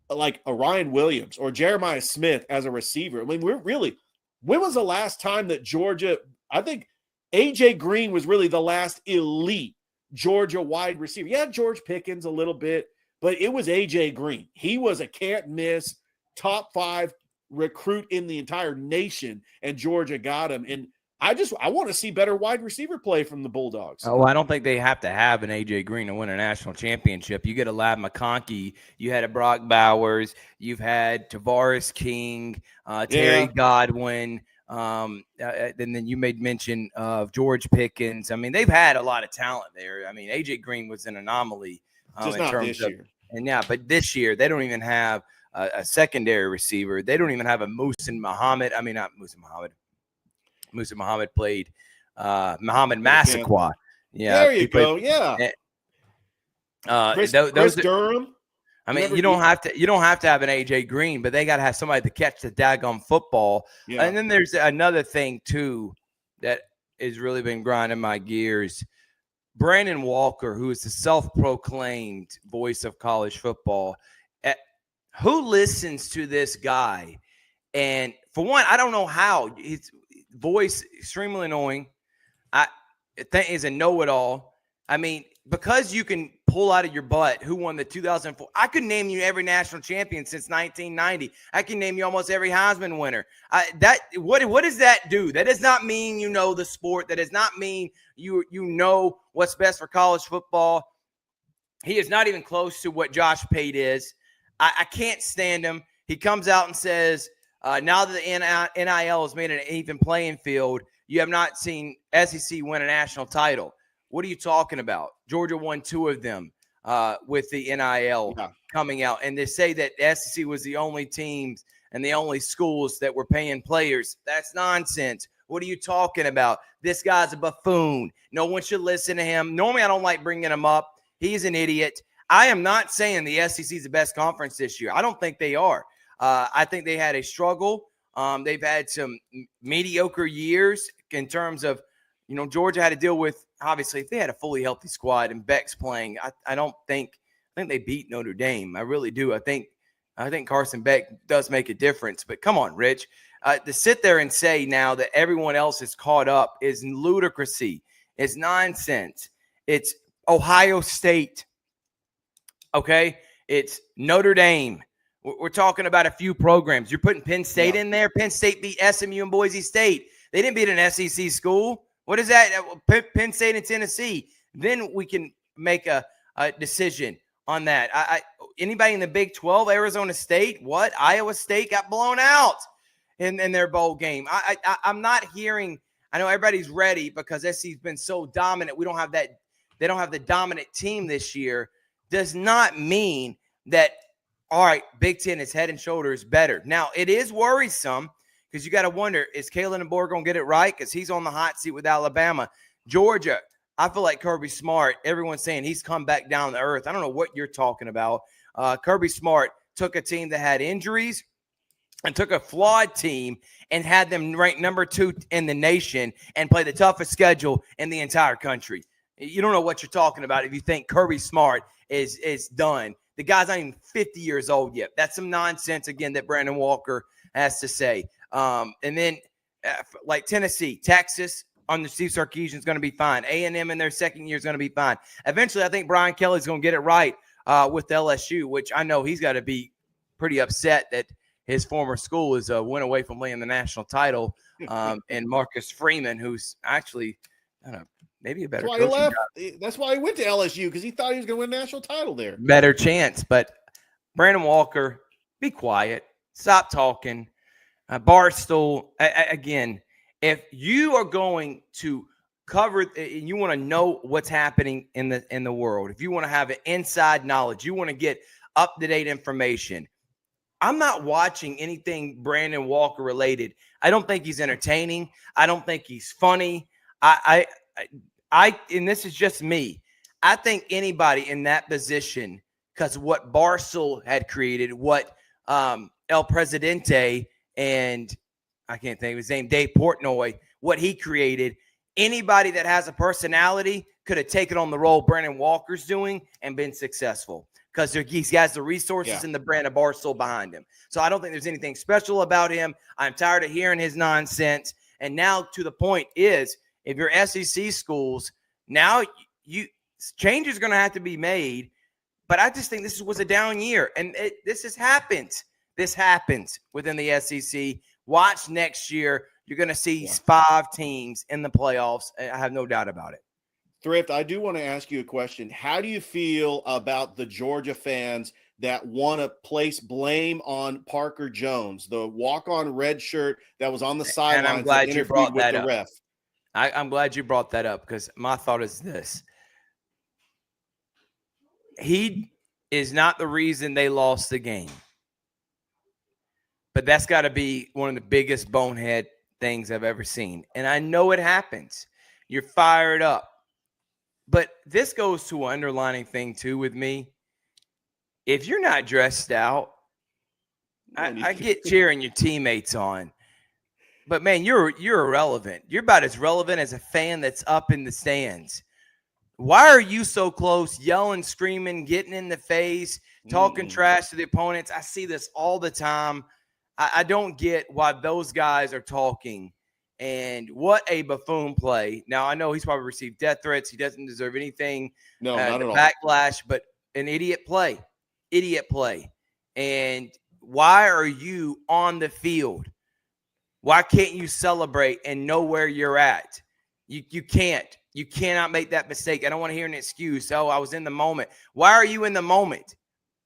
like a Ryan Williams or Jeremiah Smith as a receiver. I mean, when was the last time that Georgia, I think AJ Green was really the last elite Georgia wide receiver. Yeah, George Pickens a little bit, but it was AJ Green. He was a can't miss top 5 recruit in the entire nation, and Georgia got him. And I want to see better wide receiver play from the Bulldogs. Oh, I don't think they have to have an AJ Green to win a national championship. You get a Lab McConkey, you had a Brock Bowers, you've had Tavares King, Terry Godwin, and then you made mention of George Pickens. I mean, they've had a lot of talent there. I mean, AJ Green was an anomaly just in not terms this of, year. and yeah, but this year they don't even have a secondary receiver. They don't even have a Muhsin Muhammad. I mean, not Muhsin Muhammad. Musa Muhammad played Muhammad Massaquoi. Yeah, there you go. Yeah. Chris Durham. I mean, you don't have to have an AJ Green, but they got to have somebody to catch the daggone football. Yeah. And then there's another thing too that has really been grinding my gears. Brandon Walker, who is the self-proclaimed voice of college football, who listens to this guy? And for one, I don't know how. His voice extremely annoying. I think is a know-it-all. I mean, because you can pull out of your butt who won the 2004. I could name you every national champion since 1990. I can name you almost every Heisman winner. What does that do? That does not mean you know the sport. That does not mean you know what's best for college football. He is not even close to what Josh Pate is. I can't stand him. He comes out and says, now that the NIL has made an even playing field, you have not seen SEC win a national title. What are you talking about? Georgia won 2 of them with the NIL coming out. And they say that the SEC was the only teams and the only schools that were paying players. That's nonsense. What are you talking about? This guy's a buffoon. No one should listen to him. Normally, I don't like bringing him up. He's an idiot. I am not saying the SEC is the best conference this year. I don't think they are. I think they had a struggle. They've had some mediocre years in terms of, Georgia had to deal with, obviously, if they had a fully healthy squad and Beck's playing, I think they beat Notre Dame. I really do. I think Carson Beck does make a difference. But come on, Rich. To sit there and say now that everyone else is caught up is ludicrousy. It's nonsense. It's Ohio State. Okay? It's Notre Dame. We're talking about a few programs. You're putting Penn State in there. Penn State beat SMU and Boise State. They didn't beat an SEC school. What is that? Penn State and Tennessee. Then we can make a decision on that. Anybody in the Big 12, Arizona State, what? Iowa State got blown out in their bowl game. I'm not hearing. I know everybody's ready because SC's been so dominant. We don't have that. They don't have the dominant team this year. Does not mean that, all right, Big Ten is head and shoulders better. Now, it is worrisome because you got to wonder, is Kalen DeBoer going to get it right? Because he's on the hot seat with Alabama. Georgia, I feel like Kirby Smart, everyone's saying he's come back down to earth. I don't know what you're talking about. Kirby Smart took a team that had injuries and took a flawed team and had them ranked number 2 in the nation and play the toughest schedule in the entire country. You don't know what you're talking about if you think Kirby Smart is done. The guy's not even 50 years old yet. That's some nonsense, again, that Brandon Walker has to say. And then like Tennessee, Texas under Steve Sarkisian is going to be fine. A&M in their second year is going to be fine. Eventually, I think Brian Kelly's going to get it right with LSU, which I know he's got to be pretty upset that his former school is a win away from winning the national title. And Marcus Freeman, who's actually, I don't know, maybe a better coach. That's why he left. That's why he went to LSU, because he thought he was going to win a national title there. Better chance. But Brandon Walker, be quiet. Stop talking. Barstool, again, if you are going to cover and you want to know what's happening in the world, if you want to have an inside knowledge, you want to get up-to-date information, I'm not watching anything Brandon Walker related. I don't think he's entertaining. I don't think he's funny. I and this is just me. I think anybody in that position, because what Barstool had created, what El Presidente and I can't think of his name, Dave Portnoy, what he created, anybody that has a personality could have taken on the role Brandon Walker's doing and been successful because he has the resources and the brand of Barstool behind him. So I don't think there's anything special about him. I'm tired of hearing his nonsense. And now to the point is, if you're SEC schools, now changes are going to have to be made. But I just think this was a down year. And this has happened. This happens within the SEC. Watch next year. You're going to see 5 teams in the playoffs. I have no doubt about it. Thrift, I do want to ask you a question. How do you feel about the Georgia fans that want to place blame on Parker Jones, the walk-on red shirt that was on the sidelines? And I'm glad you brought that up. Ref? I'm glad you brought that up because my thought is this. He is not the reason they lost the game. But that's got to be one of the biggest bonehead things I've ever seen. And I know it happens. You're fired up. But this goes to an underlining thing, too, with me. If you're not dressed out, I get cheering your teammates on. But, man, you're irrelevant. You're about as relevant as a fan that's up in the stands. Why are you so close, yelling, screaming, getting in the face, talking trash to the opponents? I see this all the time. I don't get why those guys are talking. And what a buffoon play. Now, I know he's probably received death threats. He doesn't deserve anything. No, not at all. Backlash, but an idiot play. Idiot play. And why are you on the field? Why can't you celebrate and know where you're at? You can't. You cannot make that mistake. I don't want to hear an excuse. Oh, I was in the moment. Why are you in the moment?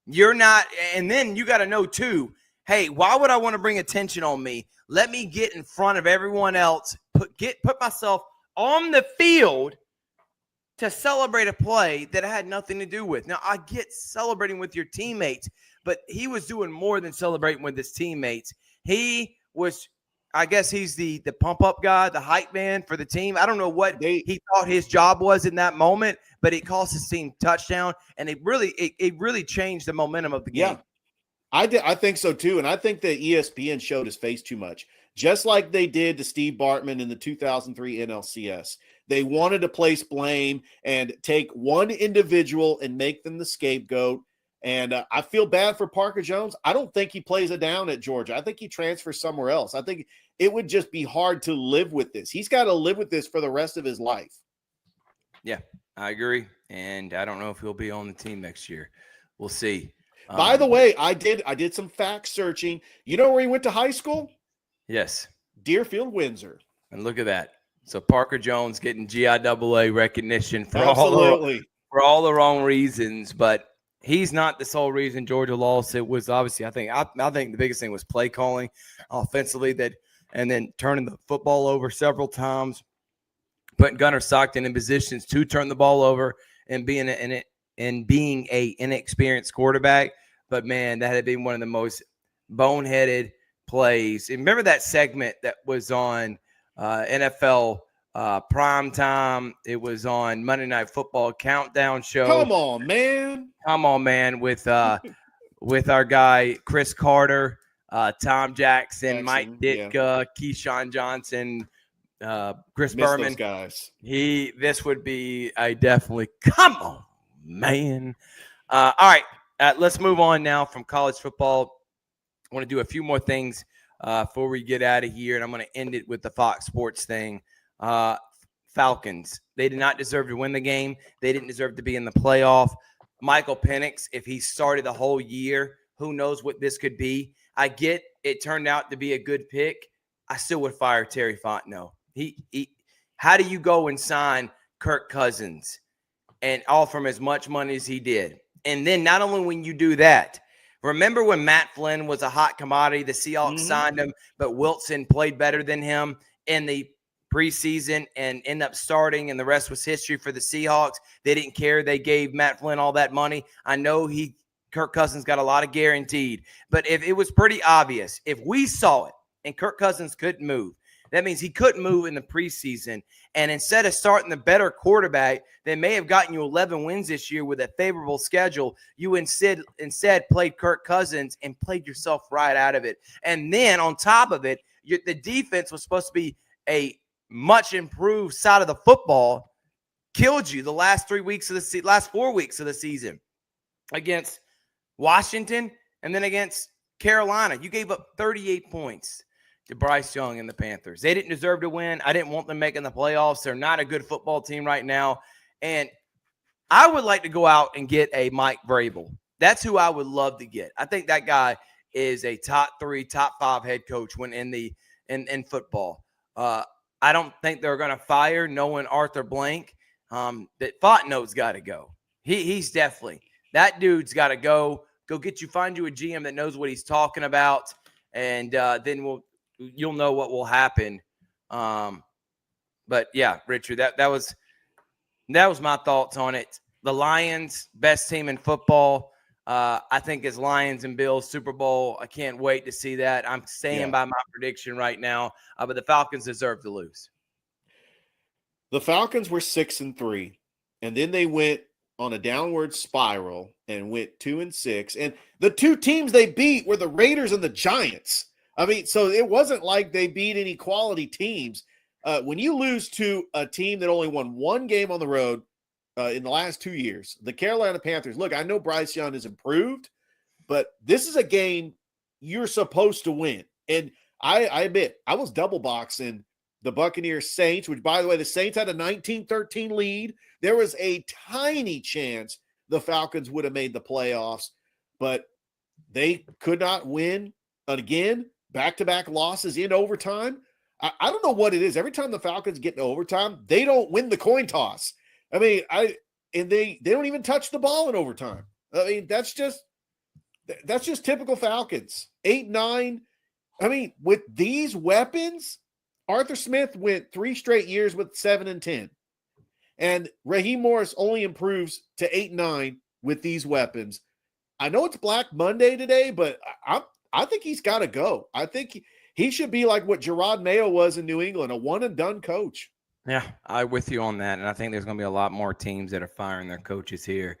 You're not. And then you got to know, too, hey, why would I want to bring attention on me? Let me get in front of everyone else, put myself on the field to celebrate a play that I had nothing to do with. Now, I get celebrating with your teammates, but he was doing more than celebrating with his teammates. He was, I guess he's the pump-up guy, the hype man for the team. I don't know what he thought his job was in that moment, but it cost his team touchdown, and it really changed the momentum of the game. Yeah. I think so, too, and I think that ESPN showed his face too much, just like they did to Steve Bartman in the 2003 NLCS. They wanted to place blame and take one individual and make them the scapegoat, and I feel bad for Parker Jones. I don't think he plays it down at Georgia. I think he transfers somewhere else. I think it would just be hard to live with this. He's got to live with this for the rest of his life. Yeah, I agree, and I don't know if he'll be on the team next year. We'll see. By the way, I did some fact searching. You know where he went to high school? Yes. Deerfield, Windsor. And look at that. So Parker Jones getting GIAA recognition for Absolutely. all the wrong reasons, but he's not the sole reason Georgia lost. It was obviously, I think the biggest thing was play calling offensively and then turning the football over several times, putting Gunnar Stockton in positions to turn the ball over and being an inexperienced quarterback. But, man, that had been one of the most boneheaded plays. And remember that segment that was on NFL prime time? It was on Monday Night Football countdown show. Come on, man. With our guy Chris Carter, Tom Jackson, Mike Ditka, Keyshawn Johnson, Chris Berman. Those guys. This would be a definitely come on, man. All right, let's move on now from college football. I want to do a few more things before we get out of here, and I'm going to end it with the Fox Sports thing. Falcons, they did not deserve to win the game. They didn't deserve to be in the playoff. Michael Penix, if he started the whole year, who knows what this could be. I get it turned out to be a good pick. I still would fire Terry Fontenot. How do you go and sign Kirk Cousins and offer him as much money as he did? And then not only when you do that, remember when Matt Flynn was a hot commodity, the Seahawks signed him, but Wilson played better than him in the preseason and ended up starting, and the rest was history for the Seahawks. They didn't care. They gave Matt Flynn all that money. I know Kirk Cousins got a lot of guaranteed, but if it was pretty obvious, if we saw it and Kirk Cousins couldn't move, that means he couldn't move in the preseason. And instead of starting the better quarterback that may have gotten you 11 wins this year with a favorable schedule, you instead played Kirk Cousins and played yourself right out of it. And then on top of it, the defense was supposed to be a much improved side of the football. killed you the last 4 weeks of the season against Washington and then against Carolina. You gave up 38 points to Bryce Young and the Panthers. They didn't deserve to win. I didn't want them making the playoffs. They're not a good football team right now. And I would like to go out and get a Mike Vrabel. That's who I would love to get. I think that guy is a top 3, top 5 head coach when in football. I don't think they're going to fire knowing Arthur Blank. That Fontenot's got to go. He's definitely that dude's got to go. Go find you a GM that knows what he's talking about, and then you'll know what will happen. But yeah, Richard, that was my thoughts on it. The Lions, best team in football. I think it's Lions and Bills Super Bowl. I can't wait to see that. I'm staying by my prediction right now, but the Falcons deserve to lose. The Falcons were 6-3, and then they went on a downward spiral and went 2-6. And the two teams they beat were the Raiders and the Giants. I mean, so it wasn't like they beat any quality teams. When you lose to a team that only won one game on the road in the last 2 years, the Carolina Panthers, look, I know Bryce Young has improved, but this is a game you're supposed to win. And I admit, I was double boxing the Buccaneers Saints, which, by the way, the Saints had a 19-13 lead. There was a tiny chance the Falcons would have made the playoffs, but they could not win. And again, back-to-back losses in overtime. I don't know what it is. Every time the Falcons get into overtime, they don't win the coin toss. I mean, they don't even touch the ball in overtime. I mean, that's just typical Falcons. 8-9. I mean, with these weapons, Arthur Smith went 3 straight years with 7-10. And Raheem Morris only improves to 8-9 with these weapons. I know it's Black Monday today, but I think he's got to go. I think he should be like what Gerard Mayo was in New England, a one-and-done coach. Yeah, I'm with you on that. And I think there's going to be a lot more teams that are firing their coaches here.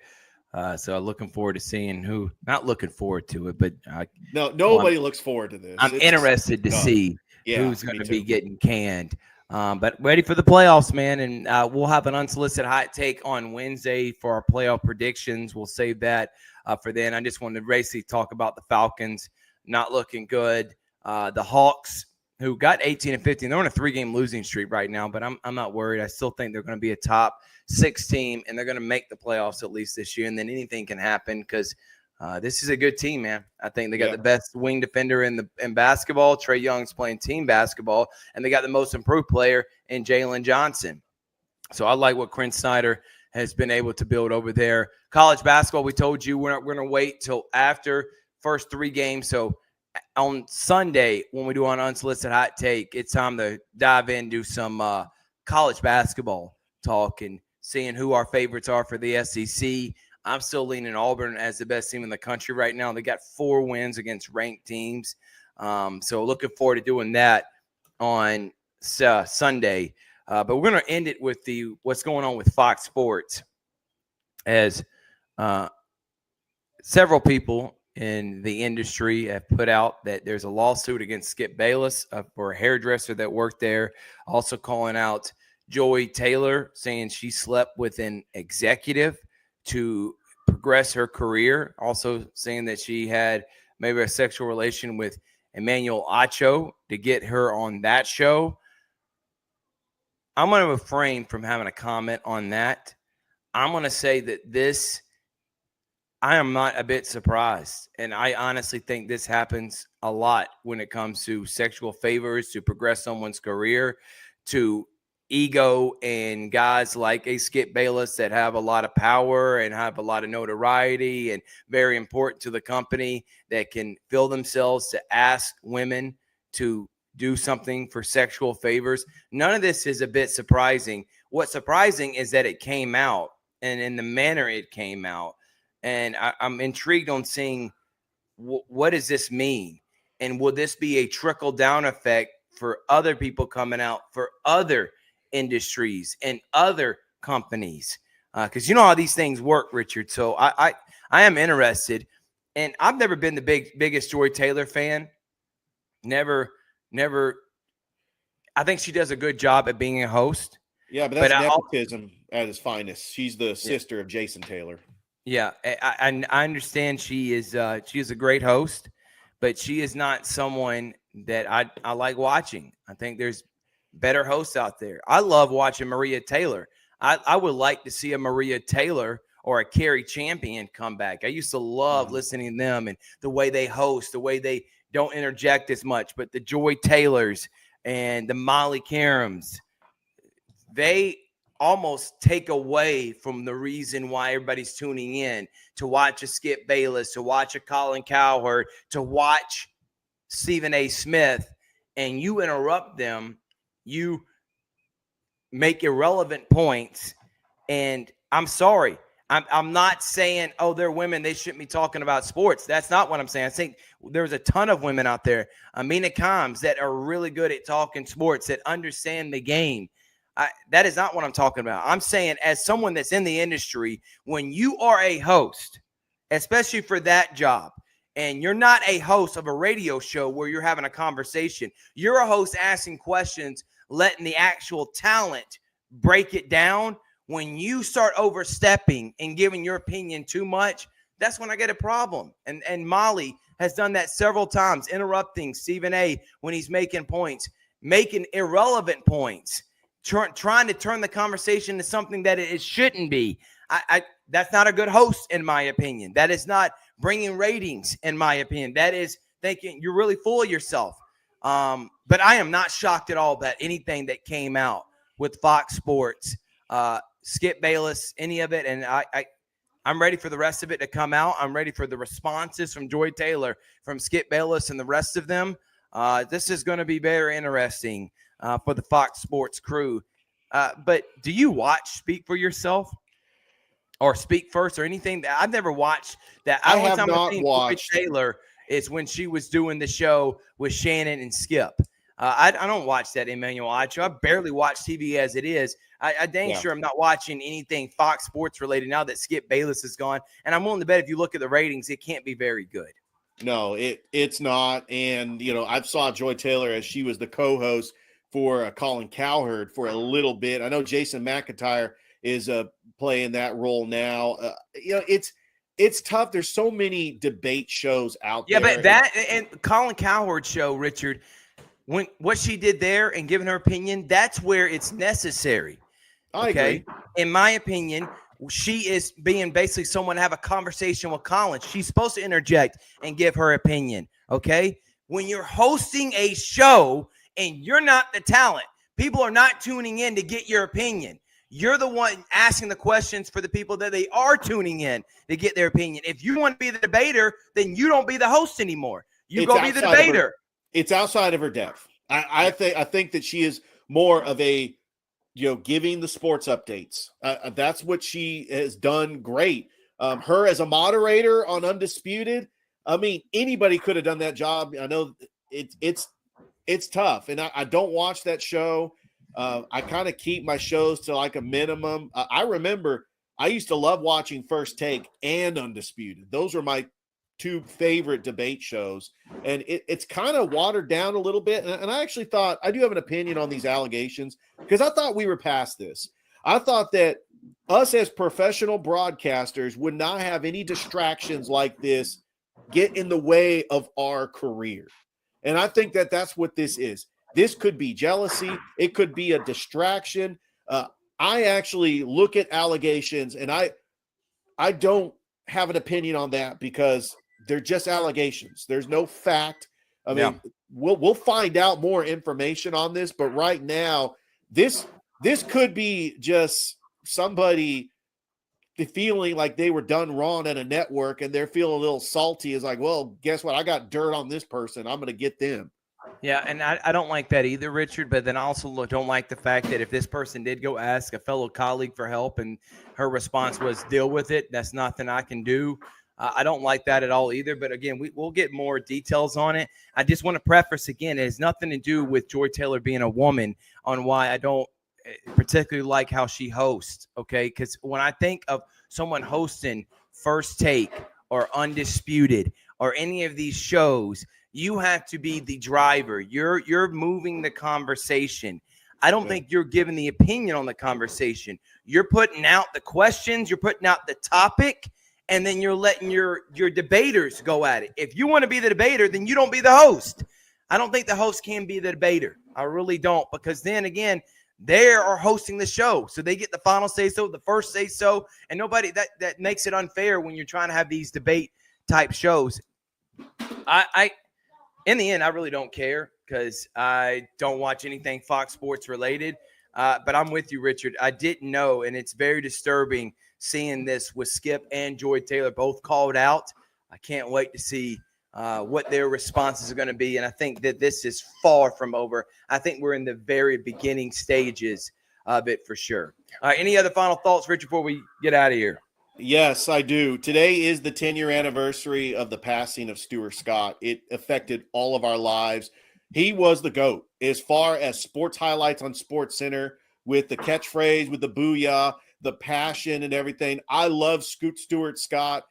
So looking forward to seeing who – not looking forward to it, but nobody looks forward to this. I'm interested to see who's going to be getting canned. But ready for the playoffs, man. And we'll have an unsolicited hot take on Wednesday for our playoff predictions. We'll save that for then. I just wanted to basically talk about the Falcons not looking good. The Hawks, who got 18-15, they're on a 3-game losing streak right now, but I'm not worried. I still think they're going to be a top 6 team, and they're going to make the playoffs at least this year, and then anything can happen because this is a good team, man. I think they got the best wing defender in basketball. Trae Young's playing team basketball, and they got the most improved player in Jalen Johnson. So I like what Quinn Snyder has been able to build over there. College basketball, we told you we're going to wait till after first 3 games. So on Sunday, when we do an unsolicited hot take, it's time to dive into some college basketball talk and seeing who our favorites are for the SEC. I'm still leaning Auburn as the best team in the country right now. They got 4 wins against ranked teams. So looking forward to doing that on Sunday. But we're going to end it with what's going on with Fox Sports, as several people in the industry have put out that there's a lawsuit against Skip Bayless for a hairdresser that worked there, also calling out Joy Taylor, saying she slept with an executive to progress her career, also saying that she had maybe a sexual relation with Emmanuel Acho to get her on that show. I'm going to refrain from having a comment on that. I'm going to say that I am not a bit surprised. And I honestly think this happens a lot when it comes to sexual favors, to progress someone's career, to ego and guys like a Skip Bayless that have a lot of power and have a lot of notoriety and very important to the company that can feel themselves to ask women to do something for sexual favors. None of this is a bit surprising. What's surprising is that it came out and in the manner it came out. And I'm intrigued on seeing what does this mean? And will this be a trickle-down effect for other people coming out, for other industries and other companies? Because you know how these things work, Richard. So I am interested. And I've never been the biggest Joy Taylor fan. Never. I think she does a good job at being a host. Yeah, but that's nepotism. at his finest. She's the sister of Jason Taylor. Yeah, I understand she is a great host, but she is not someone that I like watching. I think there's better hosts out there. I love watching Maria Taylor. I would like to see a Maria Taylor or a Carrie Champion come back. I used to love listening to them and the way they host, the way they don't interject as much. But the Joy Taylors and the Molly Karams, they almost take away from the reason why everybody's tuning in to watch a Skip Bayless, to watch a Colin Cowherd, to watch Stephen A. Smith, and you interrupt them, you make irrelevant points. And I'm sorry, I'm not saying, oh, they're women, they shouldn't be talking about sports. That's not what I'm saying. I think there's a ton of women out there, Amina Combs, that are really good at talking sports, that understand the game. That is not what I'm talking about. I'm saying, as someone that's in the industry, when you are a host, especially for that job, and you're not a host of a radio show where you're having a conversation, you're a host asking questions, letting the actual talent break it down. When you start overstepping and giving your opinion too much, that's when I get a problem. And Molly has done that several times, interrupting Stephen A. when he's making points, making irrelevant points, trying to turn the conversation to something that it shouldn't be. That's not a good host, in my opinion. That is not bringing ratings, in my opinion. That is thinking you're really full of yourself. But I am not shocked at all that anything that came out with Fox Sports, Skip Bayless, any of it, and I'm ready for the rest of it to come out. I'm ready for the responses from Joy Taylor, from Skip Bayless, and the rest of them. This is going to be very interesting for the Fox Sports crew. But do you watch Speak for Yourself or Speak First or anything? I've never watched that. I have not watched Joy Taylor is when she was doing the show with Shannon and Skip. I don't watch that Emmanuel Acho. I barely watch TV as it is. I dang sure I'm not watching anything Fox Sports related now that Skip Bayless is gone. And I'm willing to bet if you look at the ratings, it can't be very good. No, it's not. And, I saw Joy Taylor as she was the co-host for Colin Cowherd for a little bit. I know Jason McIntyre is playing that role now. It's tough. There's so many debate shows out there. Yeah, but that and Colin Cowherd's show, Richard, when what she did there and giving her opinion, that's where it's necessary. I agree. In my opinion, she is being basically someone to have a conversation with Colin. She's supposed to interject and give her opinion. Okay. When you're hosting a show and you're not the talent, people are not tuning in to get your opinion. You're the one asking the questions for the people that they are tuning in to get their opinion. If you want to be the debater, then you don't be the host anymore. You go be the debater. It's outside of her depth. I think that she is more of a, giving the sports updates. That's what she has done great. Her as a moderator on Undisputed, I mean, anybody could have done that job. I know it's tough, and I don't watch that show. I kind of keep my shows to like a minimum. I remember I used to love watching First Take and Undisputed. Those were my two favorite debate shows, and it's kind of watered down a little bit. And I actually thought, I do have an opinion on these allegations, because I thought we were past this. I thought that us as professional broadcasters would not have any distractions like this get in the way of our career. And I think that that's what this is. This could be jealousy. It could be a distraction. I actually look at allegations, and I don't have an opinion on that, because they're just allegations. There's no fact. I mean, we'll find out more information on this, but right now, this could be just somebody feeling like they were done wrong at a network, and they're feeling a little salty. It's like, well, guess what? I got dirt on this person. I'm going to get them. Yeah, and I don't like that either, Richard, but then I also don't like the fact that if this person did go ask a fellow colleague for help and her response was deal with it, that's nothing I can do. I don't like that at all either. But again, we'll get more details on it. I just want to preface again, it has nothing to do with Joy Taylor being a woman on why I don't particularly like how she hosts, okay? Because when I think of someone hosting First Take or Undisputed or any of these shows, you have to be the driver. You're moving the conversation. I don't think you're giving the opinion on the conversation. You're putting out the questions, you're putting out the topic, and then you're letting your debaters go at it. If you want to be the debater, then you don't be the host. I don't think the host can be the debater. I really don't, because then again, they are hosting the show. So they get the final say so, the first say so, and nobody that makes it unfair when you're trying to have these debate type shows. I in the end, I really don't care because I don't watch anything Fox Sports related. But I'm with you, Richard. I didn't know, and it's very disturbing seeing this with Skip and Joy Taylor both called out. I can't wait to see what their responses are going to be. And I think that this is far from over. I think we're in the very beginning stages of it for sure. Any other final thoughts, Richard, before we get out of here? Yes, I do. Today is the 10-year anniversary of the passing of Stuart Scott. It affected all of our lives. He was the GOAT as far as sports highlights on SportsCenter, with the catchphrase, with the booyah, the passion and everything. I love Stuart Scott.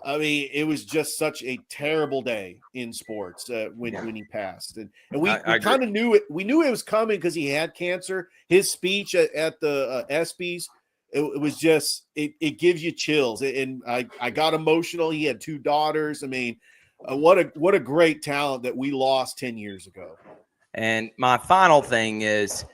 I mean, it was just such a terrible day in sports when he passed. And we kind of knew it. We knew it was coming because he had cancer. His speech at the ESPYs, it was just, it gives you chills. And I got emotional. He had 2 daughters. I mean, what a great talent that we lost 10 years ago. And my final thing is,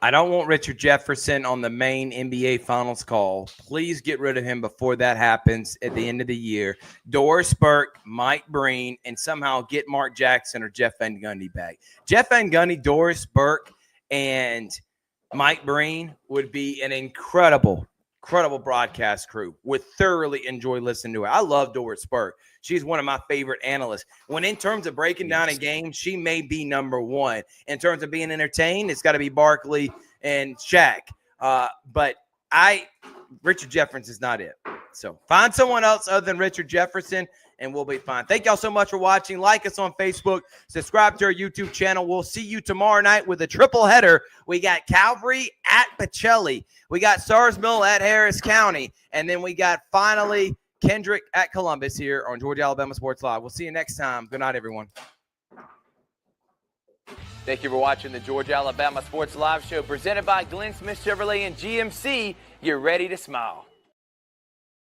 I don't want Richard Jefferson on the main NBA Finals call. Please get rid of him before that happens at the end of the year. Doris Burke, Mike Breen, and somehow get Mark Jackson or Jeff Van Gundy back. Jeff Van Gundy, Doris Burke, and Mike Breen would be an incredible broadcast crew. Would thoroughly enjoy listening to her. I love Doris Burke. She's one of my favorite analysts. When in terms of breaking down a game, she may be number one. In terms of being entertained, it's got to be Barkley and Shaq. But Richard Jefferson is not it. So find someone else other than Richard Jefferson, and we'll be fine. Thank y'all so much for watching. Like us on Facebook. Subscribe to our YouTube channel. We'll see you tomorrow night with a triple header. We got Calvary at Pacelli. We got Stars Mill at Harris County. And then we got finally Kendrick at Columbus here on Georgia Alabama Sports Live. We'll see you next time. Good night, everyone. Thank you for watching the Georgia Alabama Sports Live show presented by Glenn Smith Chevrolet and GMC. You're ready to smile.